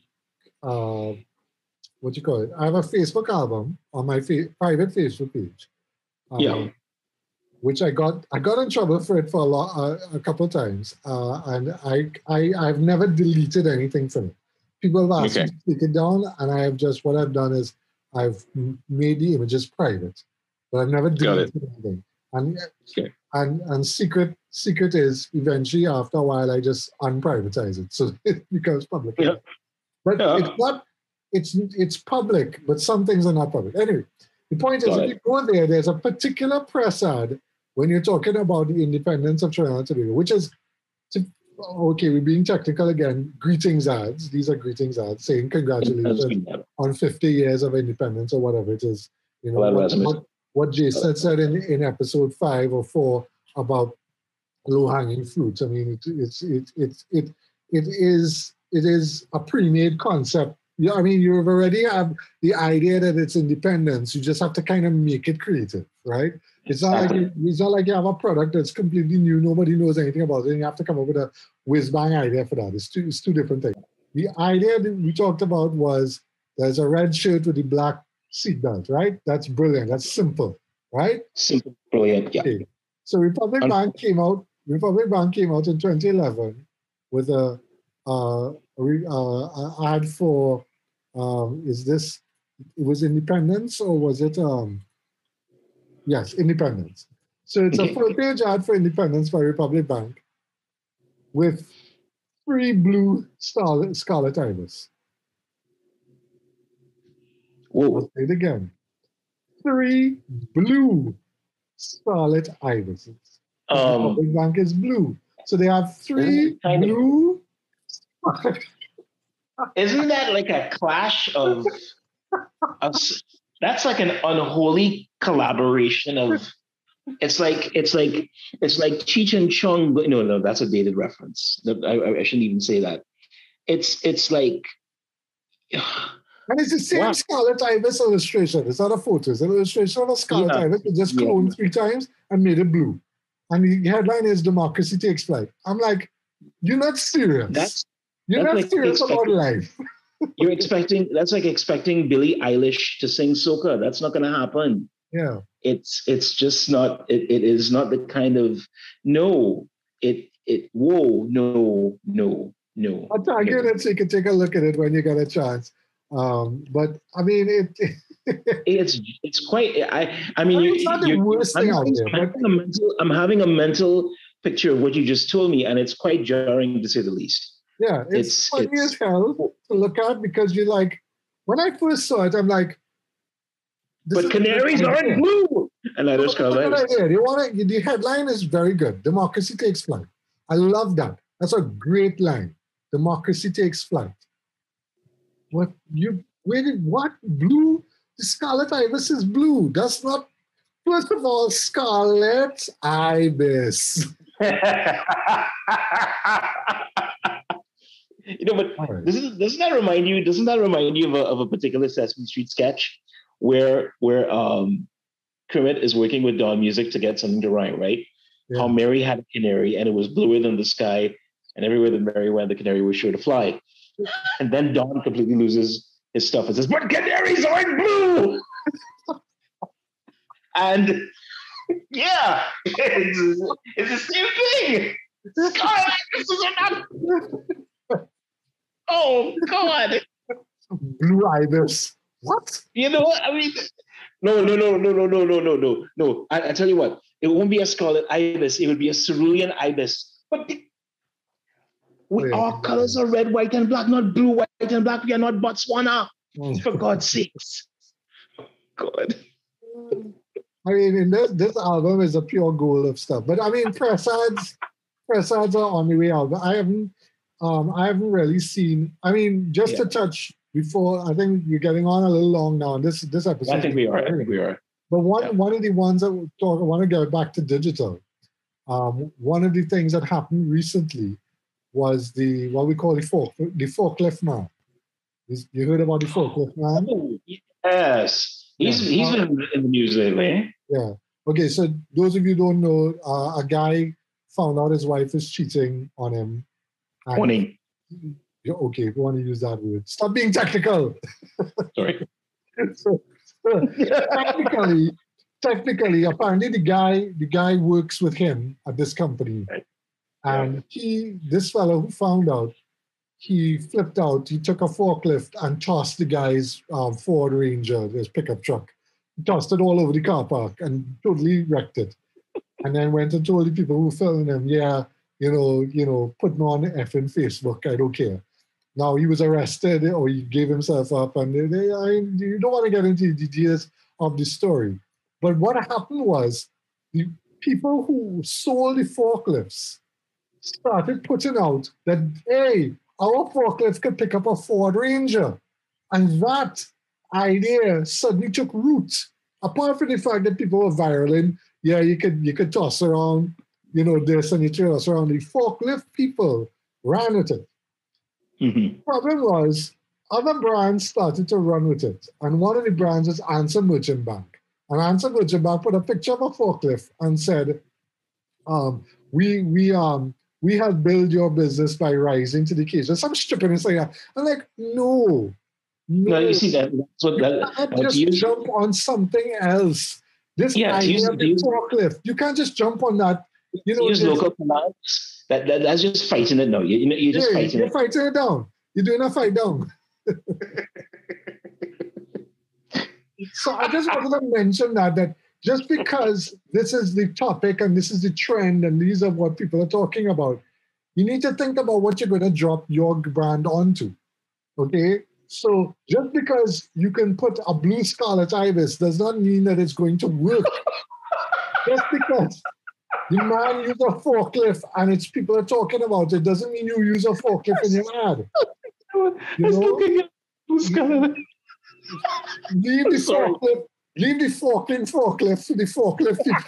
what you call it? I have a Facebook album on my private Facebook page. Which I got in trouble for it for a couple of times, and I've never deleted anything from it. People have asked me to take it down, and what I've done is I've made the images private, but I've never deleted anything. And secret is eventually after a while I just unprivatize it, so it becomes public. Yeah. But it's not. It's public, but some things are not public. Anyway, the point is, if you go there, there's a particular press ad when you're talking about the independence of Trinidad and Tobago, which is, okay, we're being technical again, greetings ads. These are greetings ads saying congratulations on 50 years of independence or whatever it is. You know, what Jason said in episode 5 or 4 about low-hanging fruits. I mean, it is a pre-made concept. Yeah, I mean, you already have the idea that it's independence. You just have to kind of make it creative, right? It's not like you have a product that's completely new. Nobody knows anything about it, and you have to come up with a whiz-bang idea for that. It's two different things. The idea that we talked about was there's a red shirt with the black seatbelt, right? That's brilliant. That's simple, right? Simple, brilliant, yeah. Okay. So Republic Bank came out in 2011 with a ad for it was Independence or was it yes, Independence. So it's a full-page ad for Independence by Republic Bank with 3 blue scarlet ibis. Whoa. I'll say it again. 3 blue scarlet ibises. Republic Bank is blue. So they have 3 blue. Isn't that like a clash of that's like an unholy collaboration of it's like Cheech and Chong. No, that's a dated reference. I shouldn't even say that. It's like and it's the same Scarlet Ibis illustration. It's not a photo. It's an illustration of a Scarlet Ibis. It just cloned 3 times and made it blue. And the headline is "Democracy Takes Flight." I'm like, you're not serious. You're not like serious about life. That's like expecting Billie Eilish to sing soca. That's not going to happen. Yeah. It's just not. It is not the kind of no. No. I'll tell you that so you can take a look at it when you get a chance. But I mean, it's quite. I mean, it's not the worst thing out there. I'm having a mental picture of what you just told me, and it's quite jarring to say the least. Yeah, it's funny as hell to look at because you're like, when I first saw it, I'm like, but canaries aren't blue. And I just go, the headline is very good. Democracy takes flight. I love that. That's a great line. Democracy takes flight. What blue? The Scarlet Ibis is blue. That's not. First of all, Scarlet Ibis. But doesn't that remind you of a particular Sesame Street sketch where Kermit is working with Dawn Music to get something to write, right? Yeah. How Mary had a canary and it was bluer than the sky, and everywhere that Mary went, the canary was sure to fly. And then Don completely loses his stuff and says, "But canaries aren't blue!" And yeah, it's the same thing. Scarlet, this is not. Oh God! Blue ibis. What? You know what I mean? No. I tell you what. It won't be a scarlet ibis. It would be a cerulean ibis. But our colors are red, white, and black, not blue, white, and black. We are not Botswana. For God's sakes. God. I mean, in this album is a pure gold of stuff. But I mean, press ads are on the way out. But I haven't really seen. I mean, just to touch before. I think you're getting on a little long now. This episode. I think we are. But one of the ones that I want to go back to digital. One of the things that happened recently was what we call the forklift man. You heard about the forklift man? Oh, yes. He's been in the news lately. Yeah. Okay, so those of you who don't know, a guy found out his wife is cheating on him. Horny. Okay, if you want to use that word. Stop being technical. Sorry. so technically, apparently the guy works with him at this company. Right. And this fellow who found out, he flipped out. He took a forklift and tossed the guy's Ford Ranger, his pickup truck. He tossed it all over the car park and totally wrecked it. And then went and told the people who were filming him, putting on effing Facebook, I don't care. Now he was arrested or he gave himself up, and you don't want to get into the details of the story. But what happened was the people who sold the forklifts started putting out that, hey, our forklift could pick up a Ford Ranger. And that idea suddenly took root. Apart from the fact that people were viraling, you could toss around, this and you toss around. The forklift people ran with it. Mm-hmm. The problem was other brands started to run with it. And one of the brands is Answer Merchant Bank. And Answer Merchant Bank put a picture of a forklift and said, we have built your business by rising to the occasion. Some stupidness like that. I'm like, no. You see that. Just jump on something else. This idea of the forklift, you can't just jump on that. Use local commands. That's just fighting it now. You're just fighting it. You're fighting it down. You're doing a fight down. So I just wanted to mention that just because this is the topic and this is the trend and these are what people are talking about, you need to think about what you're going to drop your brand onto. Okay? So just because you can put a blue scarlet ibis does not mean that it's going to work. Just because the man used a forklift and it's people are talking about it doesn't mean you use a forklift in your ad. Leave the forklift to the forklift people.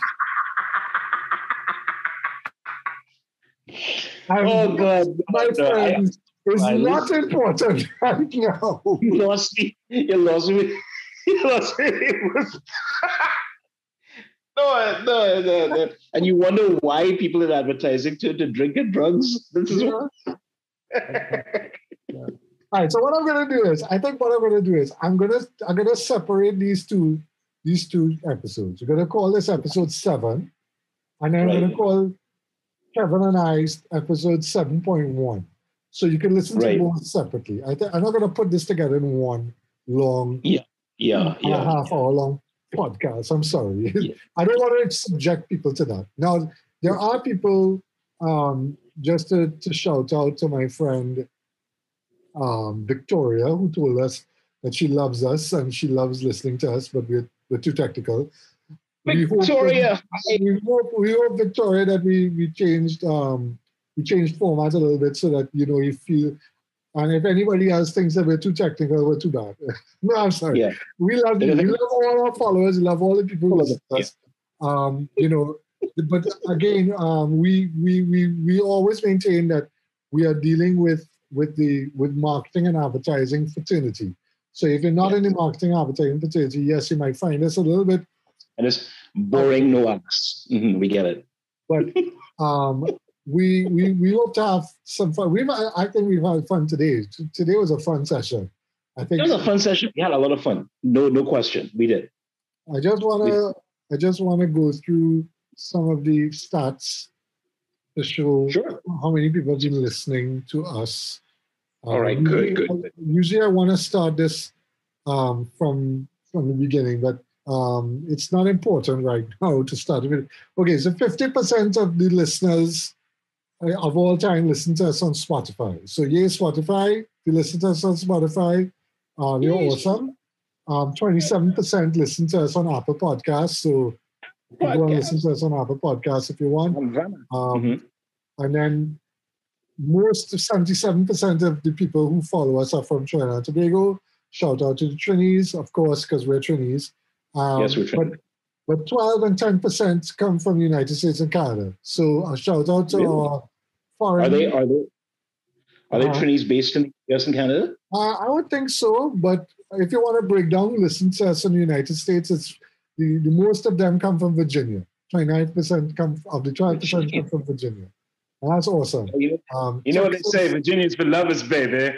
Oh God, my friends, it's not important right now. You lost me. No. And you wonder why people are advertising to drink and drugs. This is what. All right. So what I'm going to do is, I'm going to separate these two episodes. We're going to call this episode 7, and then I'm going to call Kevin and I's episode 7.1. So you can listen to both separately. I'm not going to put this together in one long, half hour long podcast. I'm sorry. Yeah. I don't want to subject people to that. Now, there are people, just to shout out to my friend Victoria, who told us that she loves us and she loves listening to us, but we're too technical. Victoria! We hope, Victoria, that we changed formats a little bit so that, you feel, and if anybody else thinks that we're too technical, we're too bad. No, I'm sorry. Yeah. We love you. We love all our followers. We love all the people who listen to us. But again, we always maintain that we are dealing with marketing and advertising fraternity. So if you're not in the marketing advertising fraternity, yes, you might find us a little bit. And it's boring, no acts. Mm-hmm, we get it. But we hope to have some fun. I think we've had fun today. Today was a fun session. I think it was a fun session. We had a lot of fun. No question. We did. I just wanna go through some of the stats to show how many people have been listening to us. All right, good. Usually I want to start this from the beginning, but it's not important right now to start with. Okay, so 50% of the listeners of all time listen to us on Spotify. So yay, Spotify. If you listen to us on Spotify, you're awesome. 27% listen to us on Apple Podcasts. So you can go and listen to us on Apple Podcasts if you want. And then most 77% of the people who follow us are from Trinidad and Tobago. Shout out to the Trinis, of course, because we're Trinis. Yes, we're Trinis. But 12 and 10% come from the United States and Canada. So a shout out to our foreign. Are they Trinis based in the US and Canada? I would think so, but if you want to break down, listen to us in the United States. It's the most of them come from Virginia. 29% come of the 12% come from Virginia. And that's awesome. You know what they say, Virginians for lovers, baby.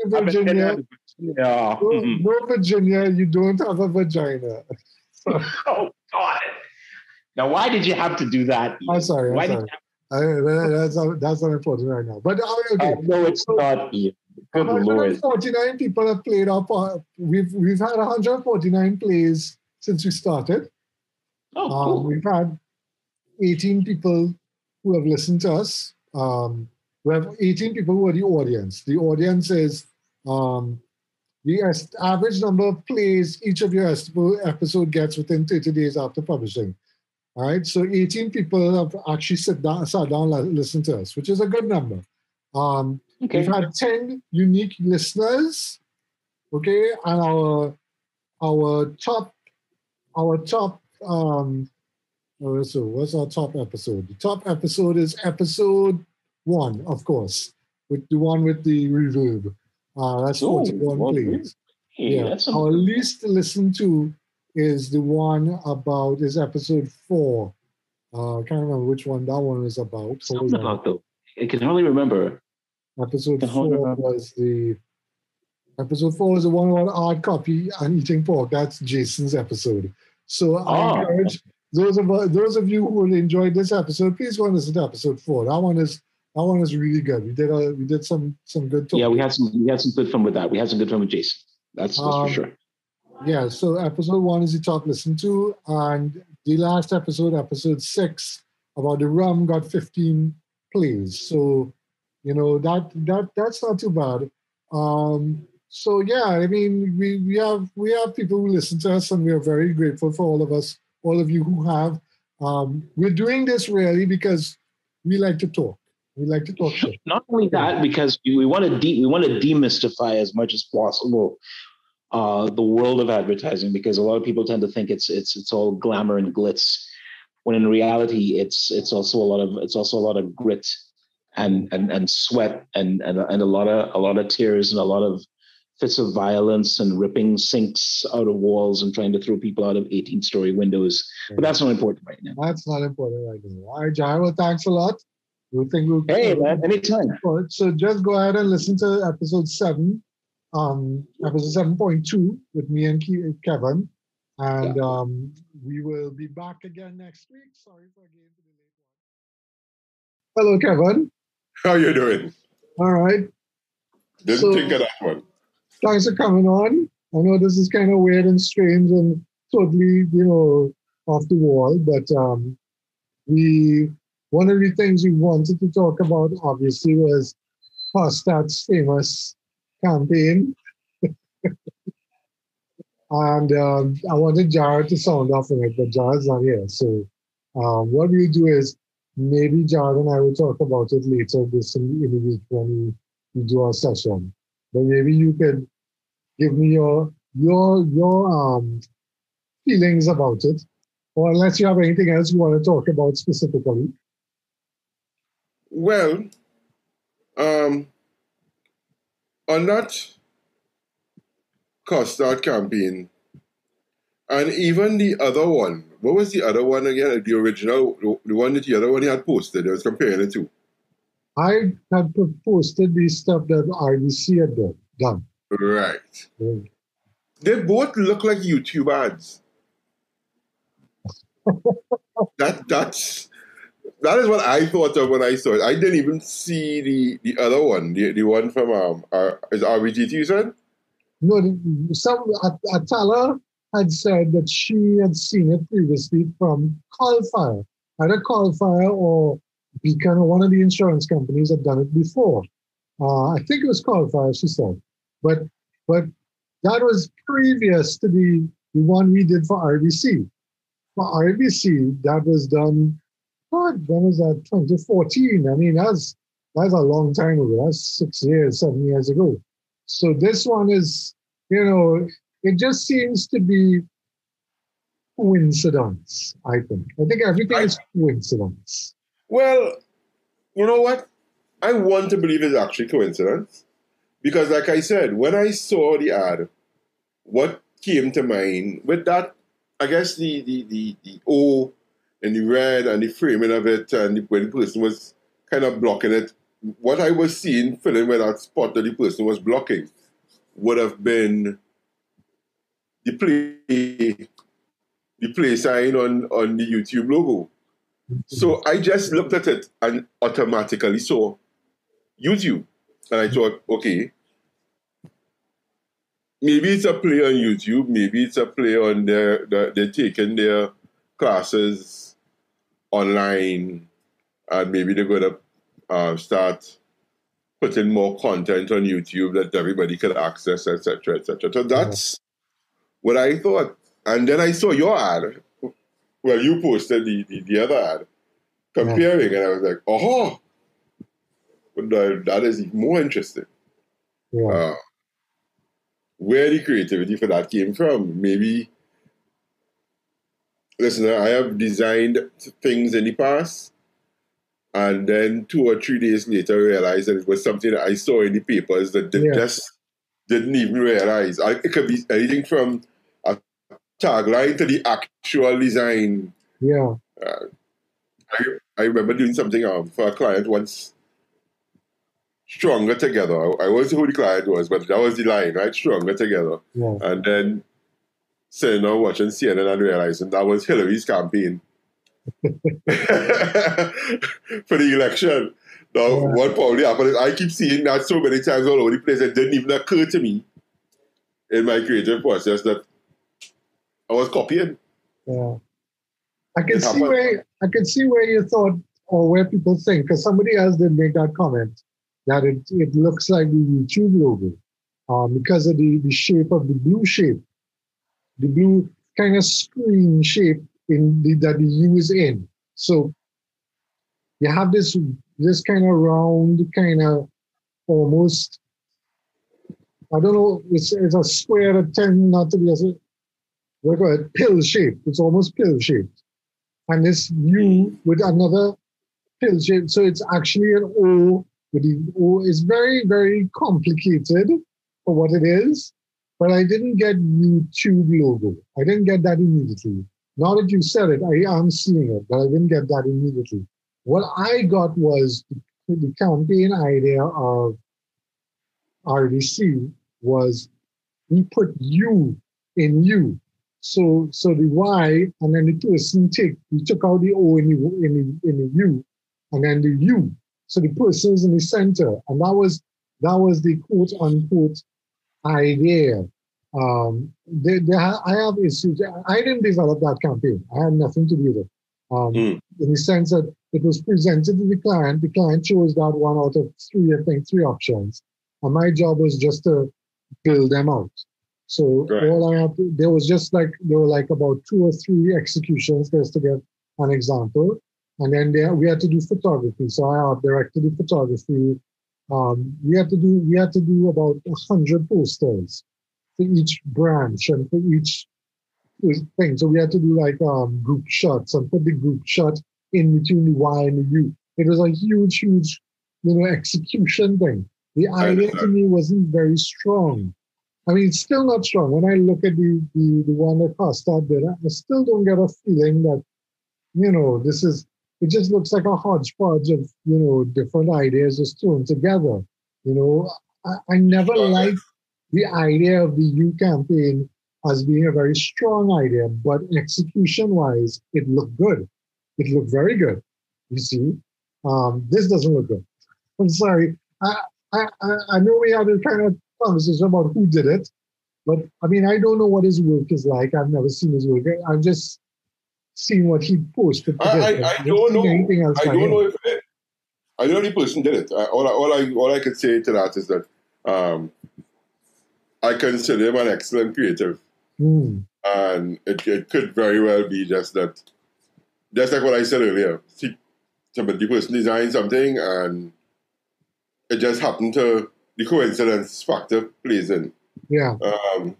Virginia. No Virginia, you don't have a vagina. Oh, God. Now, why did you have to do that? I'm sorry. That's not important right now. But okay. No, it's not. Good 149 Lord. people have played our part. We've had 149 plays since we started. Oh, cool. We've had 18 people who have listened to us. We have 18 people who are the audience. The audience is the average number of plays each of your episode gets within 30 days after publishing. All right, so 18 people have actually sat down and listened to us, which is a good number. We've had 10 unique listeners, okay, and our top so what's our top episode? The top episode is episode 1, of course, with the one with the reverb. That's 41 plays. Yeah, our least listened to is the one is episode 4. I can't remember which one that one is about. Something about though. I can hardly remember. Episode 4 was the one about hard copy and eating pork. That's Jason's episode. So I encourage those of you who enjoyed this episode, please go and listen to episode 4. That one is really good. We did some good talk. Yeah, we had some good fun with that. We had some good fun with Jason. That's for sure. Yeah, so episode 1 is the top listened to, and the last episode 6, about the rum got 15 plays. So, that's not too bad. So yeah, I mean, we have people who listen to us, and we are very grateful for all of you who have. We're doing this really because we like to talk. We like to talk shit. Not only that, because we want to demystify as much as possible the world of advertising, because a lot of people tend to think it's all glamour and glitz, when in reality it's also a lot of grit and sweat and a lot of tears and a lot of fits of violence and ripping sinks out of walls and trying to throw people out of 18-story windows. But that's not important right now. That's not important right now. All right, Jai, well, thanks a lot. Hey, man, anytime. So just go ahead and listen to episode 7. Episode 7.2 with me and Kevin, and we will be back again next week. Sorry for again the late one. Hello, Kevin. How you doing? All right. Didn't think of that one. Thanks for coming on. I know this is kind of weird and strange and totally, off the wall, but one of the things we wanted to talk about, obviously, was Hostad's famous campaign. And I wanted Jared to sound off on it, but Jared's not here. So what we'll do is maybe Jared and I will talk about it later in the week when we do our session. But maybe you could give me your feelings about it, or unless you have anything else you want to talk about specifically. Well, on that Costard campaign, and even the other one, what was the other one again? The original, the one that the other one he had posted, I was comparing it to. I had posted the stuff that IBC had done. Right. Mm. They both look like YouTube ads. That is what I thought of when I saw it. I didn't even see the other one, the one from is RBGT, you said? No, some Atala had said that she had seen it previously from Callfire. Either Callfire or Beacon or one of the insurance companies had done it before. I think it was Callfire, she said. But that was previous to the one we did for RBC. For RBC, that was done, when was that? 2014. I mean, that's a long time ago. That's 7 years ago. So this one is, it just seems to be coincidence, I think. I think everything is coincidence. Well, you know what? I want to believe it's actually coincidence. Because like I said, when I saw the ad, what came to mind with that, I guess the O and the red and the framing of it and when the person was kind of blocking it, what I was seeing filling with that spot that the person was blocking would have been the play sign on the YouTube logo. So I just looked at it and automatically saw YouTube. And I thought, okay, maybe it's a play on YouTube, maybe it's a play on they're taking their classes online and maybe they're going to start putting more content on YouTube that everybody can access, etc., etc. So that's what I thought. And then I saw your ad. Well, you posted the other ad comparing, and I was like, oh, that is even more interesting. Yeah. Where the creativity for that came from. Maybe, listen, I have designed things in the past, and then 2 or 3 days later realized that it was something that I saw in the papers that just didn't even realize. It could be anything from a tagline to the actual design. Yeah. I remember doing something for a client once. Stronger together. I wasn't who the client was, but that was the line, right? Stronger together. Yeah. And then sitting down watching CNN and realizing that was Hillary's campaign for the election. Now, what probably happened is I keep seeing that so many times all over the place, it didn't even occur to me in my creative process that I was copying. Yeah. I can see where you thought or where people think, because somebody else did make that comment, that it looks like the YouTube logo because of the shape of the blue kind of screen shape that the U is in. So you have this kind of round, kind of almost, I don't know, it's a square that tends not to be a pill shape. It's almost pill shaped. And this U with another pill shape. So it's actually an O. The O is very, very complicated for what it is, but I didn't get YouTube logo. I didn't get that immediately. Now that you said it, I am seeing it, but I didn't get that immediately. What I got was the campaign idea of RDC was we put you in you. So the Y and then the person we took out the O in the U, and then the U. So the person is in the center, and that was the quote unquote idea. I have issues. I didn't develop that campaign. I had nothing to do with it. In the sense that it was presented to the client. The client chose that one out of 3, I think 3 options, and my job was just to build them out. So all I had to, there were like about 2 or 3 executions just to get an example. And then we had to do photography. So I directed the photography. We had to do about 100 posters for each branch and for each thing. So we had to do like group shots and put the group shot in between the Y and the U. It was a huge, execution thing. The idea to me wasn't very strong. I mean, it's still not strong. When I look at the one that Costa did, I still don't get a feeling that, it just looks like a hodgepodge of, different ideas just thrown together. I never liked the idea of the U campaign as being a very strong idea, but execution-wise, it looked good. It looked very good. You see, this doesn't look good. I'm sorry. I know we had a kind of conversation about who did it, But I mean, I don't know what his work is like. I've never seen his work. I've just seen what he posted. I don't know. Anything else I by don't him. know if I know the person did it. All I can say to that is that I consider him an excellent creative, and it could very well be just that, just like what I said earlier. See, the person designed something, and it just happened to the coincidence factor plays in. Yeah. Let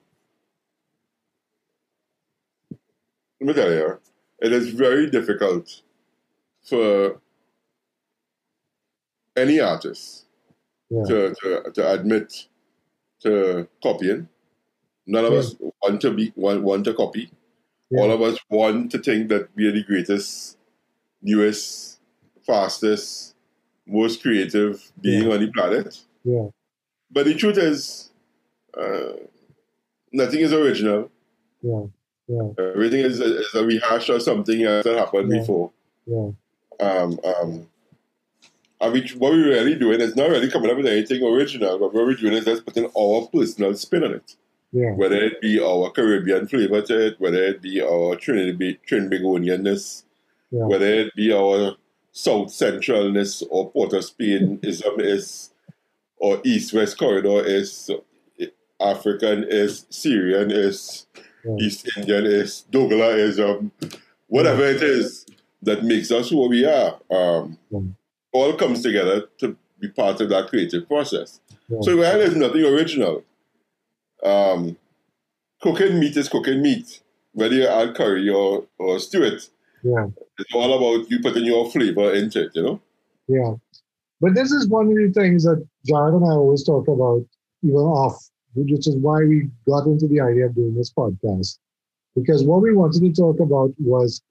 me tell you, it is very difficult for any artist to admit to copying. None of us want to copy. Yeah. All of us want to think that we are the greatest, newest, fastest, most creative being on the planet. Yeah. But the truth is, nothing is original. Yeah. Yeah. Everything is a rehash of something else that happened before. Yeah. What we're really doing is not really coming up with anything original, but what we're doing is just putting our personal spin on it. Yeah. Whether it be our Caribbean flavor to it, whether it be our Trinbagonianness, whether it be our South Centralness or Port of Spainism is, or East-West corridor is, African is, Syrian is, East Indian is, Dogala is, whatever it is that makes us who we are, all comes together to be part of that creative process. So while there's nothing original, cooking meat is cooking meat, whether you add curry or stew it. Yeah. It's all about you putting your flavor into it, you know? Yeah. But this is one of the things that Jared and I always talk about, even off, which is why we got into the idea of doing this podcast. Because what we wanted to talk about was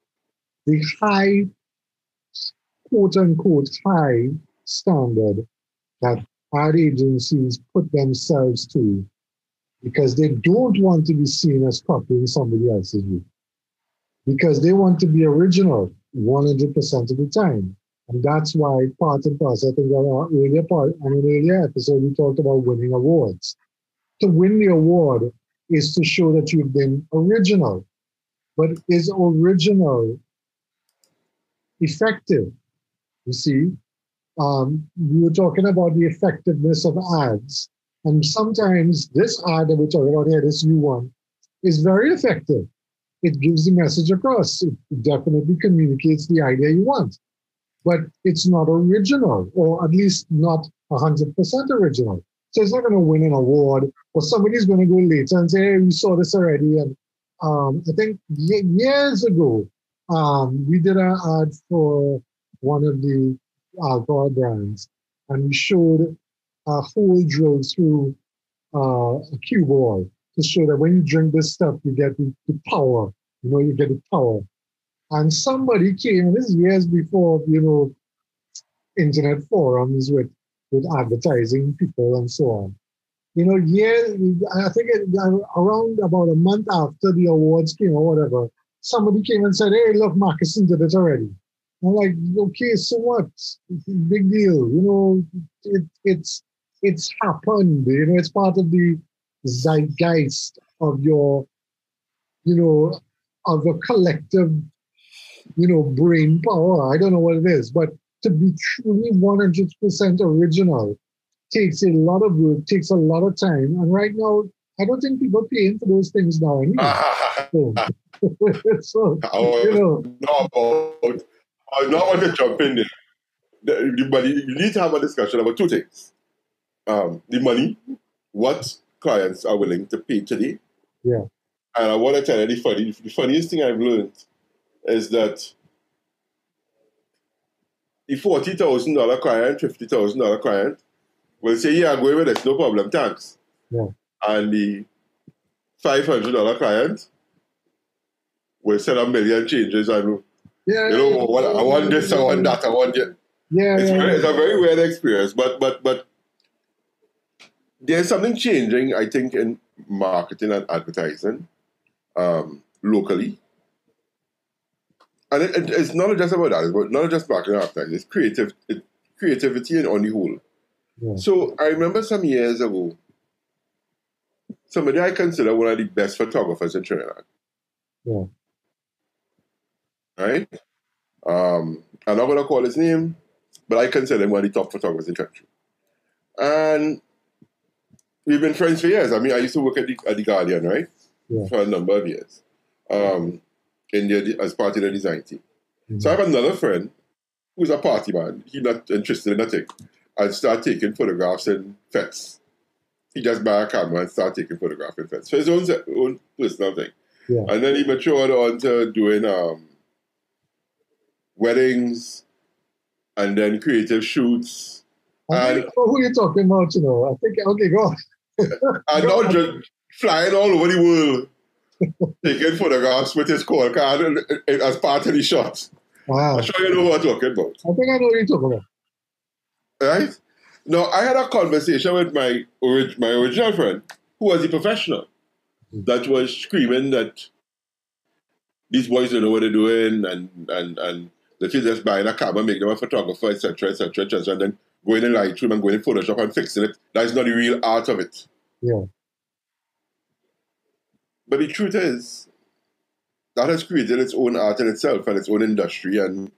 the high, quote unquote, high standard that ad agencies put themselves to because they don't want to be seen as copying somebody else's work. Because they want to be original 100% of the time. And that's why part and parcel, I think on an earlier episode, we talked about winning awards. To win the award is to show that you've been original. But is original effective? You see, we were talking about the effectiveness of ads. And sometimes this ad that we're talking about here, this new one, is very effective. It gives the message across. It definitely communicates the idea you want. But it's not original, or at least not 100% original. So it's not going to win an award, or somebody's going to go later and say, hey, we saw this already. And I think years ago, we did an ad for one of the alcohol brands, and we showed a hole drilled through a cue ball to show that when you drink this stuff, you get the power. You get the power. And somebody came, this is years before, internet forums with advertising people and so on. I think around about a month after the awards came or whatever, somebody came and said, hey, look, Marcusson did it already. I'm like, okay, so what? Big deal. It's happened. It's part of the zeitgeist of your, of a collective, brain power. I don't know what it is, but to be truly 100% original takes a lot of work, takes a lot of time. And right now, I don't think people are paying for those things now anyway. So, I not want to jump in there. You need to have a discussion about two things. The money, what clients are willing to pay today. Yeah. And I want to tell you the funniest thing I've learned is that the $40,000 client, $50,000 client will say, yeah, go with this, no problem, thanks. Yeah. And the $500 client will send a million changes and, I want this, I want that, I want it. Yeah, it's a very weird experience, but there's something changing, I think, in marketing and advertising locally. And it's not just about that. It's not just marketing and advertising. It's creativity on the whole. Yeah. So I remember some years ago, somebody I consider one of the best photographers in Trinidad. Yeah. Right? I'm not going to call his name, but I consider him one of the top photographers in the country. And we've been friends for years. I mean, I used to work at the Guardian, right? Yeah. For a number of years. As part of the design team. Mm-hmm. So I have another friend who's a party man. He's not interested in nothing. And start taking photographs in fets. He just buy a camera and start taking photographs in fets. For his own personal thing. Yeah. And then he matured on to doing weddings and then creative shoots. I think who you're talking about, I think, okay, go on. And now just flying all over the world, taking photographs with his call card as part of the shots. Wow. I'm sure you know what I'm talking about. I think I know what you're talking about. Right? Now, I had a conversation with my original friend, who was a professional, that was screaming that these boys don't know what they're doing and that you just buying a camera, make them a photographer, etc., etc., etc., and then going in Lightroom and going in Photoshop and fixing it. That is not the real art of it. Yeah. But the truth is, that has created its own art in itself and its own industry, and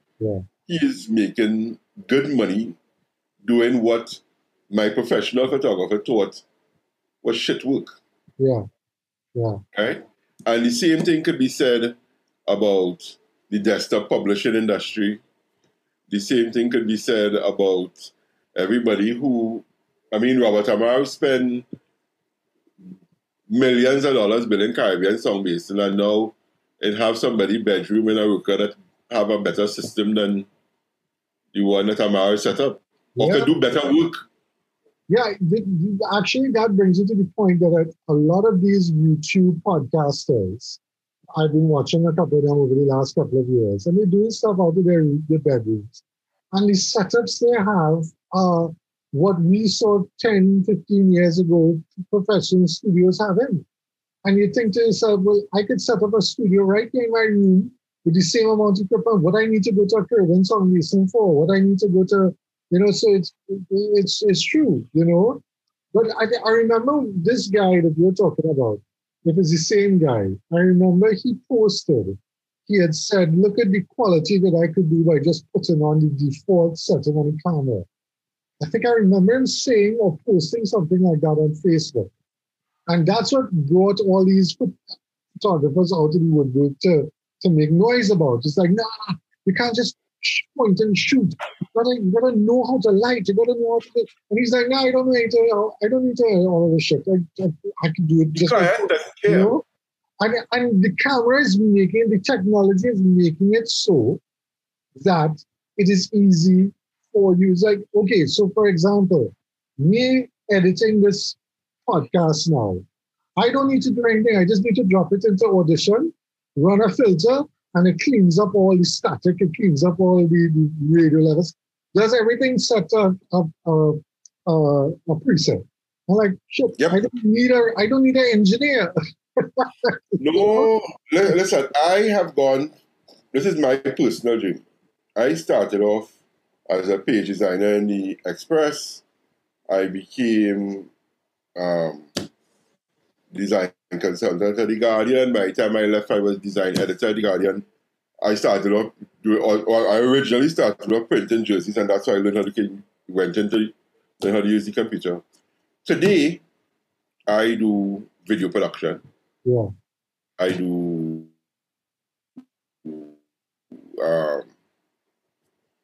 he is making good money doing what my professional photographer thought was shit work. Yeah. Yeah. Right? And the same thing could be said about the desktop publishing industry. The same thing could be said about everybody who, Robert Amaro spent millions of dollars building Caribbean Sound Basin, and now it have somebody bedroom in Aruca that have a better system than the one that Amaro set up, or can do better work. Yeah, actually, that brings you to the point that a lot of these YouTube podcasters, I've been watching a couple of them over the last couple of years, and they're doing stuff out of their bedrooms. And the setups they have are what we saw 10, 15 years ago professional studios having. And you think to yourself, well, I could set up a studio right here in my room with the same amount of equipment. What I need to go to a Caribbean Sound Basin for? What I need to go to, so it's true, But I remember this guy that you're talking about. It was the same guy. I remember he posted. He had said, look at the quality that I could do by just putting on the default setting on the camera. I think I remember him saying or posting something like that on Facebook. And that's what brought all these photographers out of the woodwork to make noise about. It's like, nah, you can't just point and shoot. You gotta know how to light. You gotta know how to do. And he's like, nah, I don't need to all of this shit. I can do it just And the camera is the technology is making it so that it is easy for you. It's like, okay, so for example, me editing this podcast now, I don't need to do anything. I just need to drop it into Audition, run a filter, and it cleans up all the static. It cleans up all the radio levels. Does everything set a preset. I'm like, shit. Yep. I don't need an engineer. No, listen. I have gone. This is my personal dream. I started off as a page designer in the Express. I became design consultant at the Guardian. By the time I left, I was design editor at the Guardian. I started off I originally started off printing jerseys, and that's how I learned how to learn how to use the computer. Today, I do video production. Yeah. I do.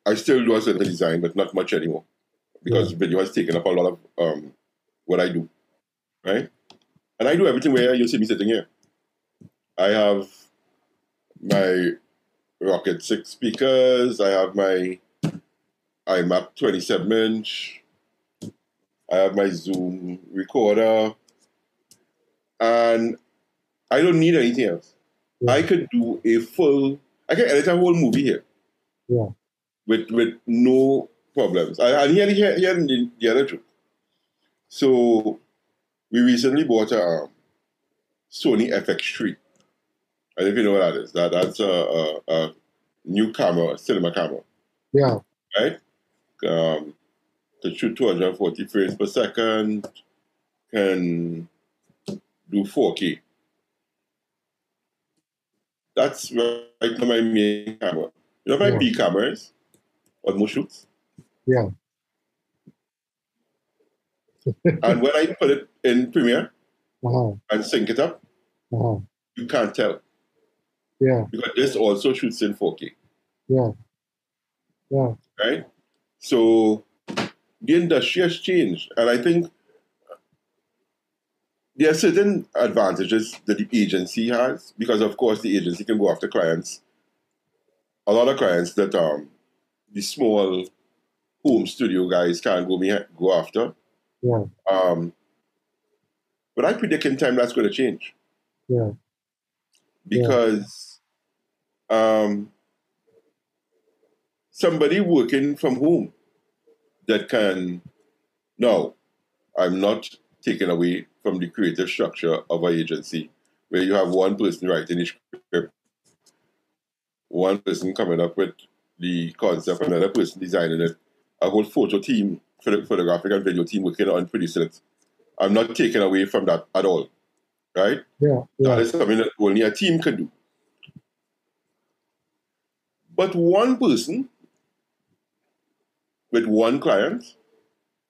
I still do a certain design, but not much anymore because video has taken up a lot of what I do, right? And I do everything where you see me sitting here. I have my Rocket 6 speakers. I have my iMac 27-inch. I have my Zoom recorder. And I don't need anything else. Yeah. I could do I can edit a whole movie here. Yeah. With no problems. And here the other truth. So we recently bought a Sony FX3. I don't know if you know what that is. That's a new camera, cinema camera. Yeah. Right? To shoot 240 frames per second, can do 4K. That's right now my main camera. You know my B cameras on most shoots? Yeah. And when I put it in Premiere Uh-huh. and sync it up, Uh-huh. you can't tell. Yeah. Because this also shoots in 4K. Yeah. Yeah. Right? So the industry has changed. And I think there are certain advantages that the agency has, because of course the agency can go after clients. A lot of clients that the small home studio guys can't go after. Yeah. But I predict in time that's going to change. Yeah. Because somebody working from home that can, no, I'm not taken away from the creative structure of an agency where you have one person writing the script, one person coming up with the concept, another person designing it, a whole photo team, photographic and video team working on producing it. I'm not taken away from that at all, right? Yeah. That is something that only a team can do. But one person with one client,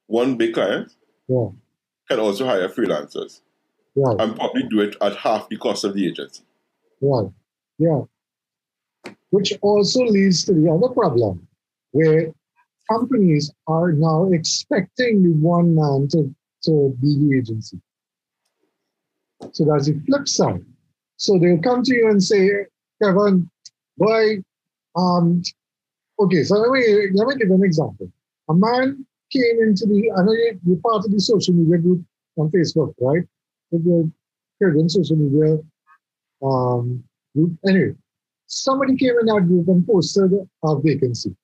one big client, can also hire freelancers and probably do it at half the cost of the agency. Right. Yeah. Which also leads to the other problem, where companies are now expecting the one man to be the agency. So that's the flip side. So they'll come to you and say, Kevin, boy, okay, so let me give an example. A man came into I know you're part of the social media group on Facebook, right? You're in social media group. Anyway, somebody came in that group and posted a vacancy.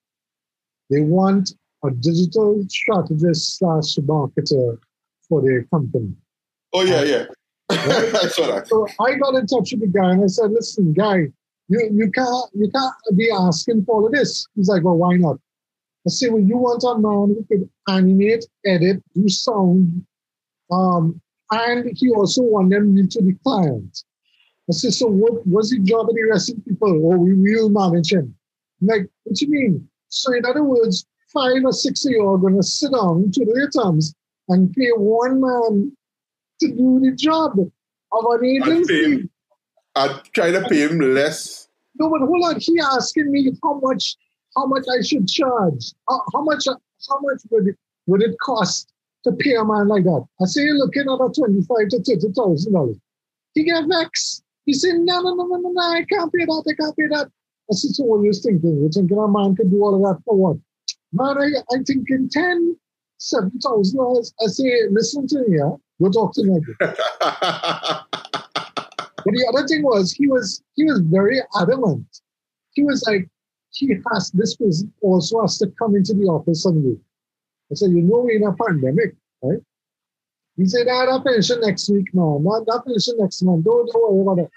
They want a digital strategist / marketer for their company. Oh, yeah. Right? I saw that. So I got in touch with the guy and I said, listen, guy, you can't be asking for all of this. He's like, well, why not? I said, well, you want a man who could animate, edit, do sound, and he also want them to the client. I said, so what's the job of the rest of the people? Oh, we will manage him. I'm like, what do you mean? So in other words, 5 or 6 of you are going to sit down to their thumbs and pay one man to do the job of an agency. I'd try to pay him less. No, but hold on. He asking me how much I should charge. How much would it cost to pay a man like that? I say you're looking at about $25,000 to $30,000. He get vexed. He said, no, I can't pay that. I said, so what are you thinking? You're thinking a man could do all of that for what? Man, I'm thinking $10,000, $7,000. I say, listen to me, yeah? We'll talk to me. But the other thing was, he was very adamant. He was like, this person also has to come into the office someday. I said, we're in a pandemic, right? He said, that pension next week, no, not that pension next month. Don't worry about it.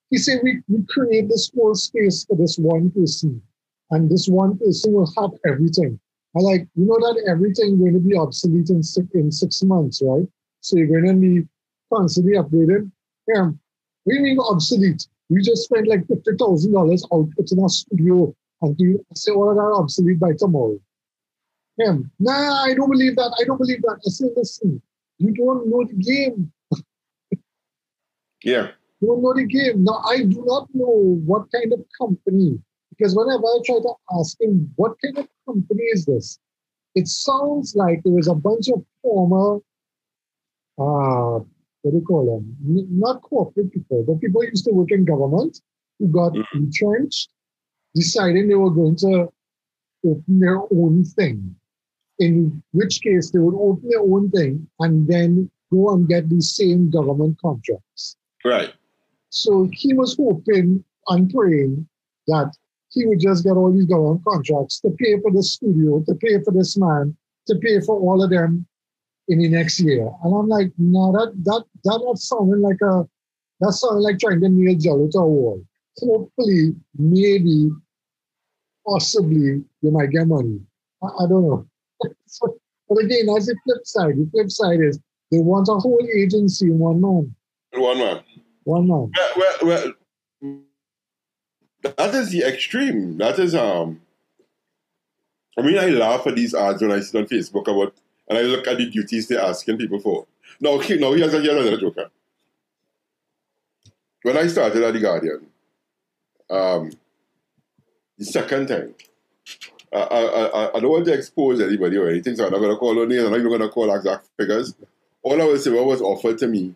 He said, we create this whole space for this one person, and this one person will have everything. I like, that everything going to be obsolete in 6 months, right? So you're going to be constantly upgraded. Yeah, we mean obsolete. We just spent like $50,000 output in our studio and you say all of that obsolete by tomorrow. Yeah, nah, I don't believe that. I say, listen, you don't know the game. Yeah. You don't know the game. Now, I do not know what kind of company, because whenever I try to ask him, what kind of company is this? It sounds like there was a bunch of former, what do you call them? Not corporate people, but people who used to work in government who got entrenched, deciding they were going to open their own thing. In which case, they would open their own thing and then go and get the same government contracts. Right. So he was hoping and praying that he would just get all these government contracts to pay for the studio, to pay for this man, to pay for all of them in the next year. And I'm like, no, that sounded like trying to nail jello to a wall. Hopefully, maybe, possibly, you might get money. I don't know. But again, that's the flip side. The flip side is They want a whole agency in one man. One man. One man. Well, that is the extreme. That is I mean, I laugh at these ads when I see on Facebook about, and I look at the duties they're asking people for. Now, here's another joker. When I started at the Guardian, the second time, I don't want to expose anybody or anything, so I'm not going to call no names. I'm not even going to call exact figures. All I will say, what was offered to me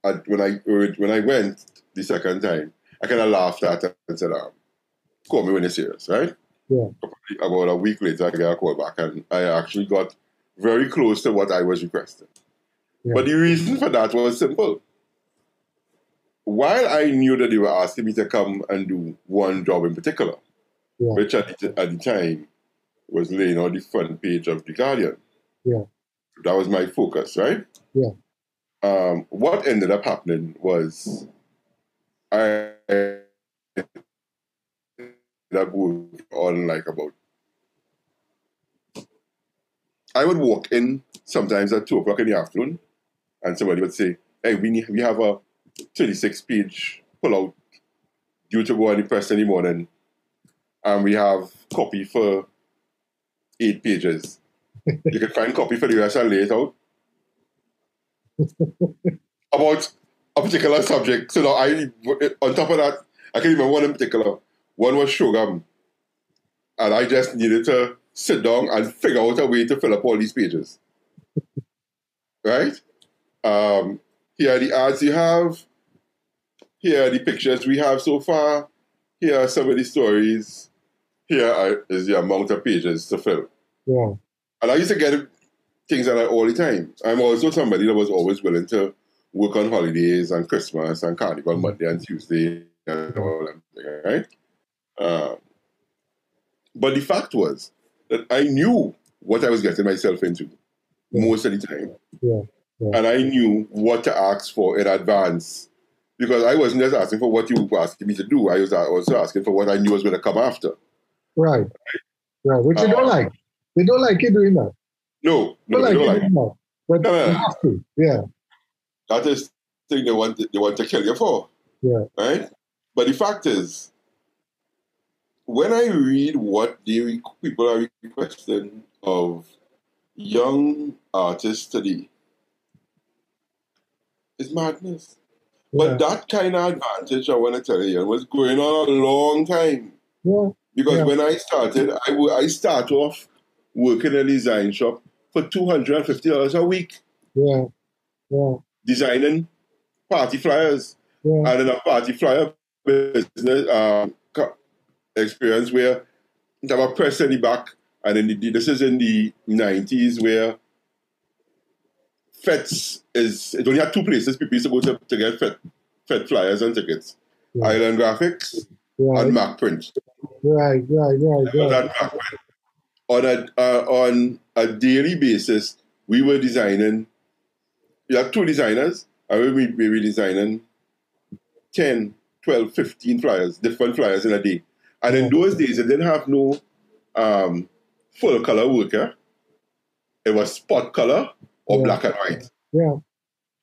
when I went the second time, I kind of laughed at it and said, call me when you're serious, right? Yeah. About a week later, I got a call back, and I actually got very close to what I was requesting. Yeah. But the reason for that was simple. While I knew that they were asking me to come and do one job in particular, yeah, which at the time was laying on the front page of The Guardian. Yeah. That was my focus, right? Yeah. What ended up happening was I on like about, I would walk in sometimes at 2 o'clock in the afternoon, and somebody would say, hey, we have a 36-page pull-out due to go on the press in the morning, and we have copy for 8 pages. You can find copy for the rest and lay it out about a particular subject. So now on top of that, I can remember one in particular. One was Shogam, and I just needed to sit down and figure out a way to fill up all these pages. Right? Here are the ads you have. Here are the pictures we have so far. Here are some of the stories. Here is the amount of pages to fill. Yeah. And I used to get things like that all the time. I'm also somebody that was always willing to work on holidays and Christmas and Carnival Monday and Tuesday and all that, right? But the fact was that I knew what I was getting myself into most of the time. Yeah. Yeah. And I knew what to ask for in advance, because I wasn't just asking for what you were asking me to do. I was also asking for what I knew was going to come after. Right. Right. Which you don't like. They don't like you doing that. No, they don't like it. But you have to. Yeah. That is the thing they want to kill you for. Yeah. Right? But the fact is, when I read what people are requesting of young artists today, it's madness. Yeah. But that kind of advantage, I want to tell you, was going on a long time. Yeah. Because when I started, I started off working in a design shop for $250 a week. Yeah. Yeah. Designing party flyers. Yeah. And in a party flyer business experience where they have a press in the back, and then this is in the 90s where FETs it only had 2 places people used to go to get FET flyers and tickets. Yeah. Island Graphics, right, and Mac Print. Right. On a daily basis, we were designing. We had 2 designers, and we were designing 10, 12, 15 flyers, different flyers in a day. And in those days, it didn't have no full color worker. It was spot color or black and white. Yeah.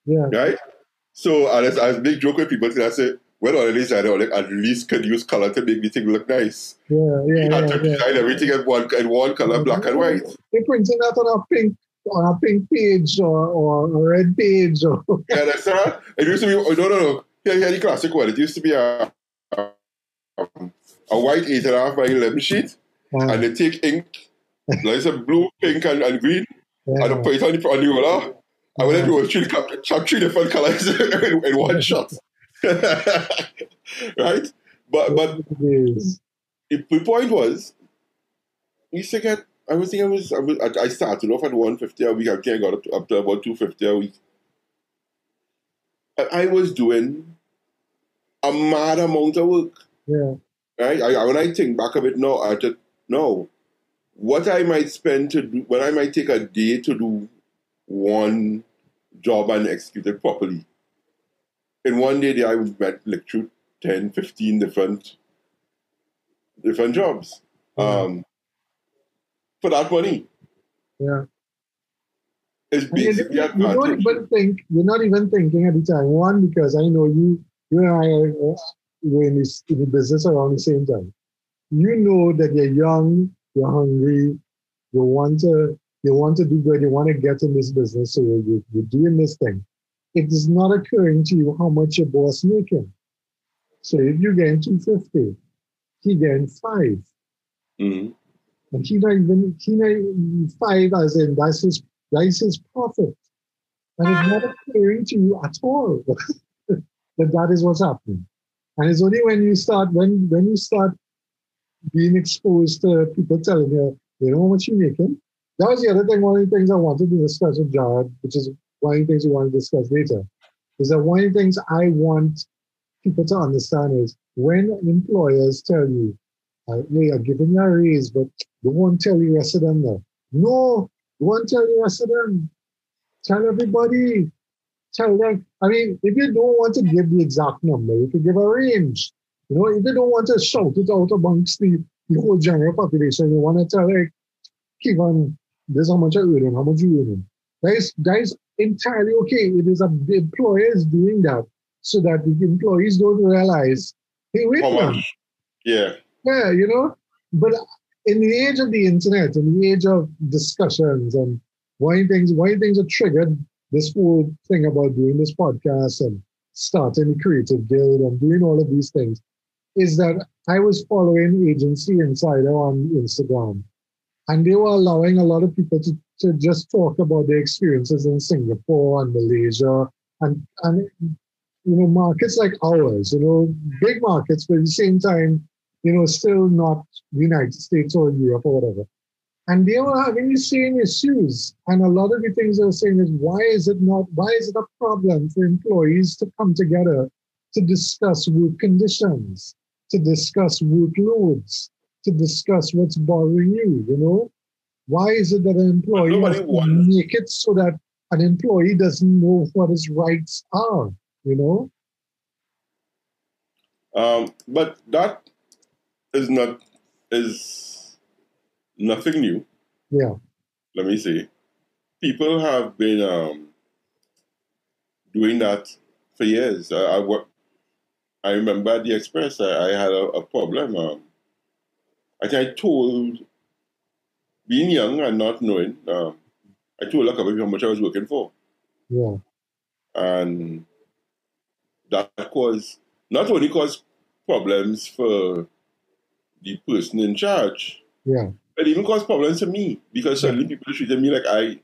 Yeah. Right? So I was a big joke with people. I say, well, on a designer, at least could use color to make the thing look nice. Yeah. You had to design everything in one color, black and white. They printing that on a pink page or a red page. Or yeah, that's right. It used to be, no. Here the classic one. It used to be a white 8.5 by 11 sheet, and they take ink, like some blue, pink, and green, and they put it on the roller. And when they do it, 3 different colors in one shot. Right? But the point was, I started off at $150 a week. I think I got up to about $250 a week. And I was doing a mad amount of work. Yeah. Right? When I think back of it now, I just know what I might spend to do, when I might take a day to do one job and execute it properly. In one day, I would met like 10, 15 different jobs for that money. Yeah. It's And basically advantage. you're not even thinking at the time. One, because I know you and I were in the business around the same time. You know that you're young, you're hungry, you want to do good, you want to get in this business, so you're doing this thing. It is not occurring to you how much your boss making. So if you're getting 250, he getting 5. Mm-hmm. And he not 5 as in that's his profit. And it's not appearing to you at all that is what's happening. And it's only when you start being exposed to people telling you know how much you're making. That was the other thing, one of the things I wanted to discuss with Jared, which is one of the things we want to discuss later, is that one of the things I want people to understand is when employers tell you, hey, I'm giving you a raise, but they won't tell the rest of them that. No, they won't tell the rest of them. Tell everybody. Tell them. I mean, if you don't want to give the exact number, you can give a range. You know, if you don't want to shout it out amongst the whole general population, you want to tell, like, keep on, this is how much I'm earning, how much you earning. That is entirely okay. It is the employer is doing that so that the employees don't realize, hey, wait a minute. Yeah. Yeah, you know, but in the age of the internet, in the age of discussions, and why things are triggered this whole thing about doing this podcast and starting a creative guild and doing all of these things, is that I was following Agency Insider on Instagram, and they were allowing a lot of people to just talk about their experiences in Singapore and Malaysia and you know, markets like ours, you know, big markets, but at the same time, you know, still not the United States or Europe or whatever. And they were having the same issues. And a lot of the things they were saying is, why is it a problem for employees to come together to discuss work conditions, to discuss workloads, to discuss what's bothering you, you know? Why is it that an employee has to make it so that an employee doesn't know what his rights are, you know? But that is nothing new. Yeah. Let me say, people have been doing that for years. I remember at the Express, I had a problem. I think I told, being young and not knowing, I told a couple of people how much I was working for. Yeah. And that not only caused problems for the person in charge, yeah, but even caused problems for me, because suddenly people treated me like I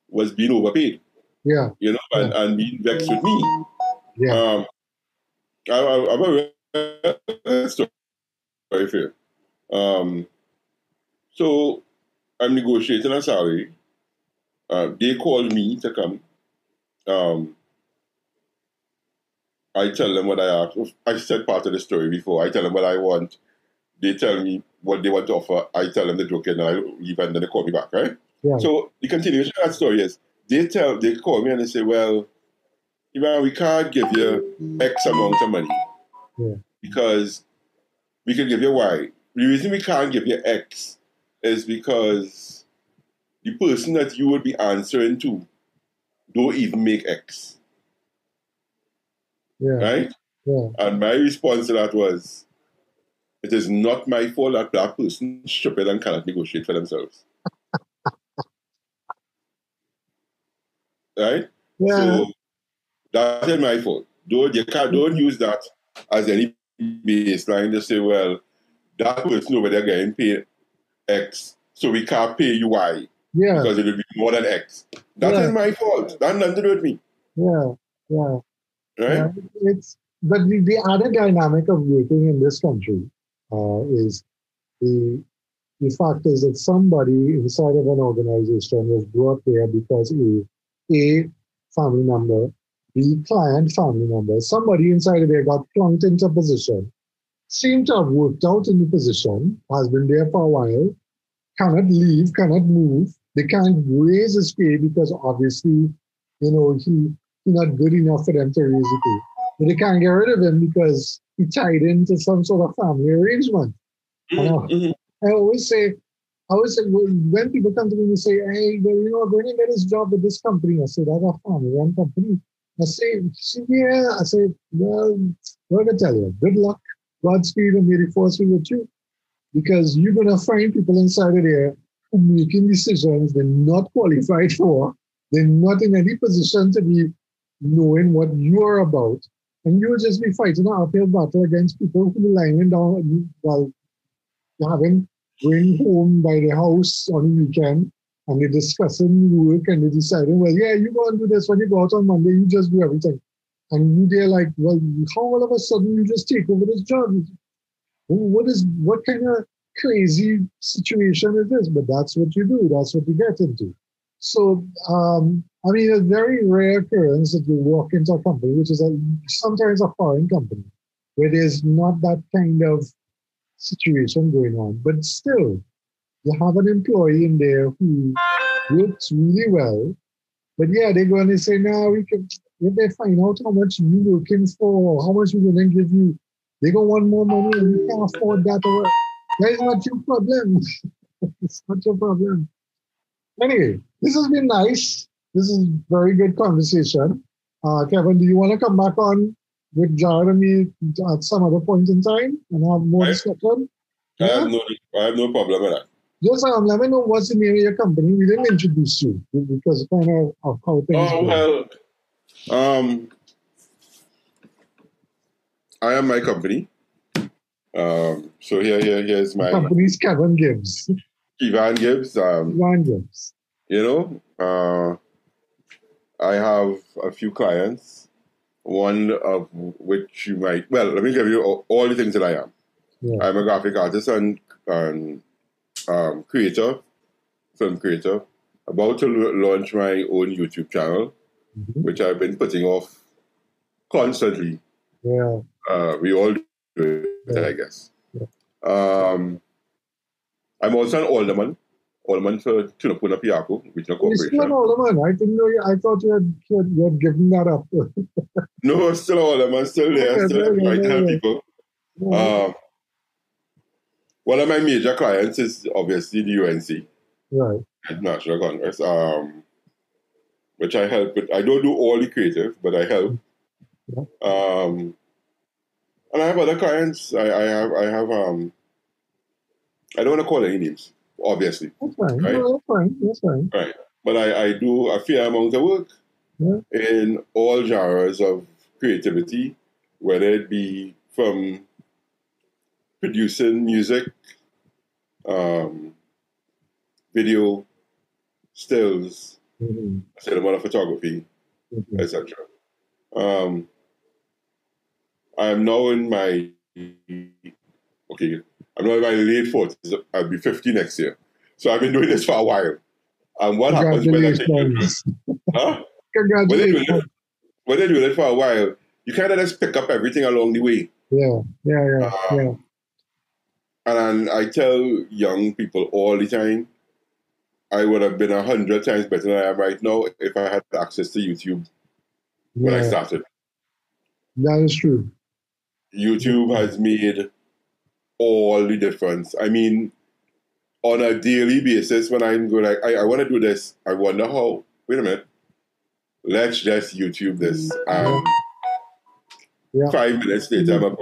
was being overpaid. Yeah. You know, and being vexed with me. Yeah. I'm a story for you. So I'm negotiating a salary. They call me to come. I tell them what I ask. I said part of the story before. I tell them what I want. They tell me what they want to offer. I tell them the joke and I leave, and then they call me back, right? Yeah. So the continuation of that story is they call me and they say, well, Ivan, we can't give you X amount of money because we can give you Y. The reason we can't give you X is because the person that you would be answering to don't even make X. Yeah. Right? Yeah. And my response to that was, it is not my fault that that person is stupid and cannot negotiate for themselves. Right? Yeah. So that is my fault. Don't use that as any baseline to say, well, that person over there getting paid X, so we can't pay you Y because it will be more than X. That is my fault. That has nothing to do with me. Yeah. Yeah. Right? Yeah. But the other dynamic of working in this country is the fact is that somebody inside of an organization was brought there because A, family member, B, client family member, somebody inside of there got plunked into a position, seemed to have worked out in the position, has been there for a while, cannot leave, cannot move. They can't raise his pay because obviously, you know, he's not good enough for them to raise the pay. But they can't get rid of him because he tied into some sort of family arrangement. I always say, I was when people come to me and say, "Hey, well, you know, I'm going to get this job with this company," I say, "That's a family-run company." I say, "Yeah." I say, "Well, what can I tell you? Good luck, Godspeed, and may the force be with you, because you're gonna find people inside of there who making decisions they're not qualified for. They're not in any position to be knowing what you are about, and you'll just be fighting an uphill battle against people who are lying down while having going home by the house on the weekend, and they're discussing work and they're deciding, well, yeah, you go and do this when you go out on Monday, you just do everything." And you they're like, well, how all of a sudden you just take over this job? What kind of crazy situation is this? But that's what you do. That's what you get into. So, I mean, a very rare occurrence that you walk into a company, which is sometimes a foreign company, where there's not that kind of situation going on. But still, you have an employee in there who works really well. But yeah, they're going to say, "No, we can." If they find out how much you're working for, how much we're going to give you, they're going to want more money, and you can't afford that. Or that is not your problem. It's not your problem. Anyway, this has been nice. This is very good conversation. Kevin, do you want to come back on with Jared and me at some other point in time and have more discussion? I have no problem with that. Just let me know what's the name of your company. We didn't introduce you because kind of how things go. Well, I am my company. So here's my company's Kevin Gibbs. Ivan Gibbs. Ivan Gibbs. You know, I have a few clients. One of which you might. Well, let me give you all the things that I am. Yeah. I'm a graphic artist and creator, film creator. About to launch my own YouTube channel, which I've been putting off constantly. Yeah. We all do it, I guess. Yeah. I'm also an alderman for Tunapuna Piaco, which is a corporation. You're still an alderman. I didn't know. I thought you had given that up. No, still an alderman, still there, still trying to help people. Yeah. One of my major clients is obviously the UNC, right? National Congress, which I help with. I don't do all the creative, but I help. Yeah. And I have other clients. I have. I don't want to call any names, obviously. That's fine. Right? No, that's fine. Right. But I do a fair amount of work in all genres of creativity, whether it be from producing music, video, stills, cinema photography, etc. I'm now in my late 40s. I'll be 50 next year. So I've been doing this for a while. And what happens when I take Congratulations. When they do it for a while, you kind of just pick up everything along the way. Yeah. And I tell young people all the time, I would have been 100 times better than I am right now if I had access to YouTube when I started. That is true. YouTube has made all the difference. I mean, on a daily basis, when I'm going like, I want to do this, I wonder how. Wait a minute. Let's just YouTube this. 5 minutes later, I'm up.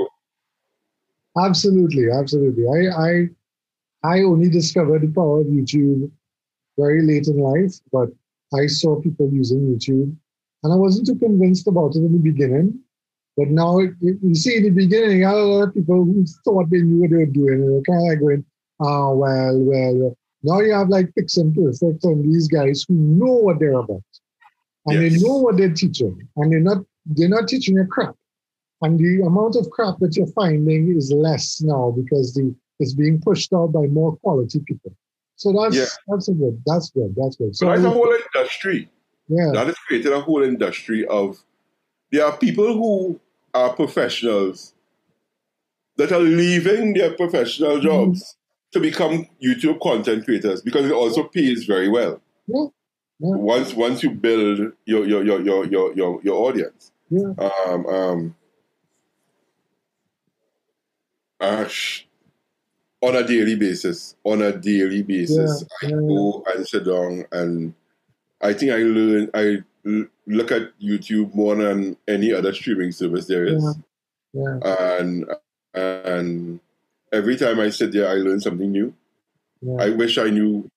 Absolutely. I only discovered the power of YouTube very late in life, but I saw people using YouTube, and I wasn't too convinced about it in the beginning. But now, you see, in the beginning, you had a lot of people who thought they knew what they were doing. They were kind of like going, "Oh, well." Now you have like Fix and Perfect and these guys who know what they're about, and they know what they're teaching, and they're not teaching you crap. And the amount of crap that you're finding is less now because it's being pushed out by more quality people. So that's good. That's good. So that's a whole industry. Yeah. That has created a whole industry of. There are people who are professionals that are leaving their professional jobs to become YouTube content creators because it also pays very well. Yeah. Once you build your audience. Yeah. On a daily basis. I Yeah. go and sit down, and I think I look at YouTube more than any other streaming service there is. Yeah. And every time I sit there, I learn something new. Yeah. I wish I knew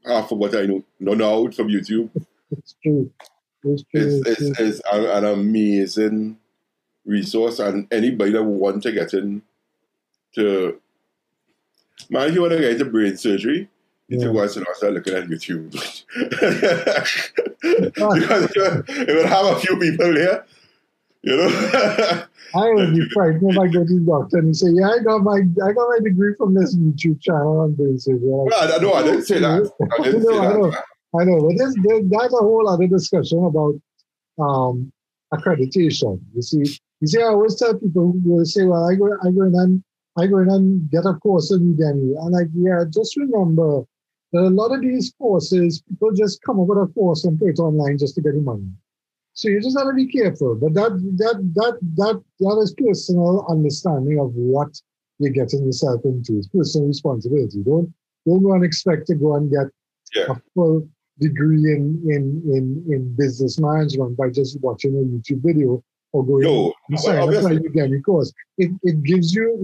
half of what I know now from YouTube. It's true. It's an amazing resource, and anybody that want to get in to, man, if you want to get into brain surgery, you think once and start looking at YouTube. Because it will have a few people there, you know. I would be frightened if I go to the doctor and he say, "Yeah, I got my degree from this YouTube channel on brain surgery." Well, I didn't say that. I know, but that's a whole other discussion about accreditation. You see, I always tell people who will say, "Well, I go in and get a course in Udemy," and like, yeah, just remember that a lot of these courses, people just come up with a course and put it online just to get the money. So you just have to be careful. But that is personal understanding of what you're getting yourself into. It's personal responsibility. Don't go and expect to go and get a full degree in business management by just watching a YouTube video or going and sign up for a Udemy course. It gives you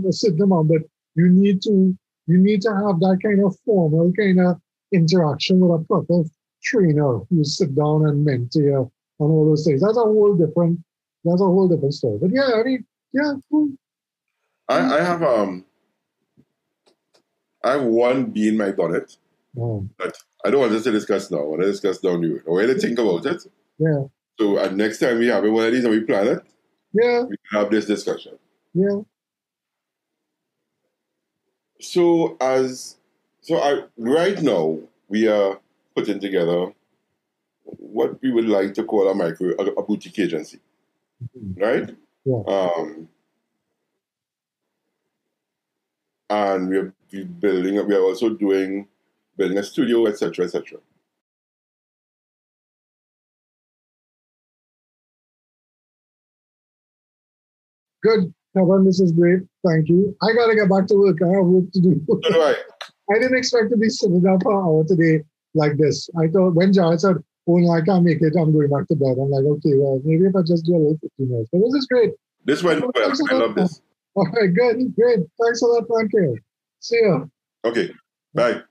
a certain amount, but you need to have that kind of formal kind of interaction with a proper trainer who sit down and mentor you and all those things. That's a whole different story. But yeah, I mean, yeah, cool. I have one bee in my bonnet. But I don't want to discuss now. I want to discuss down the road. I want to think about it. Yeah. So next time we have one of these and we plan it, we can have this discussion. Yeah. So right now we are putting together what we would like to call a boutique agency, right? Yeah. And we're building. We are also building a studio, etc., etc. Good, Kevin. This is great. Thank you. I gotta get back to work. I have work to do. So do I. I didn't expect to be sitting up for an hour today like this. I thought when Jared said, "Oh no, I can't make it. I'm going back to bed." I'm like, okay, well, maybe if I just do a little 15 minutes. But this is great. This went well. I love this. All right, good, great. Thanks a lot, thank you. See you. Okay, bye.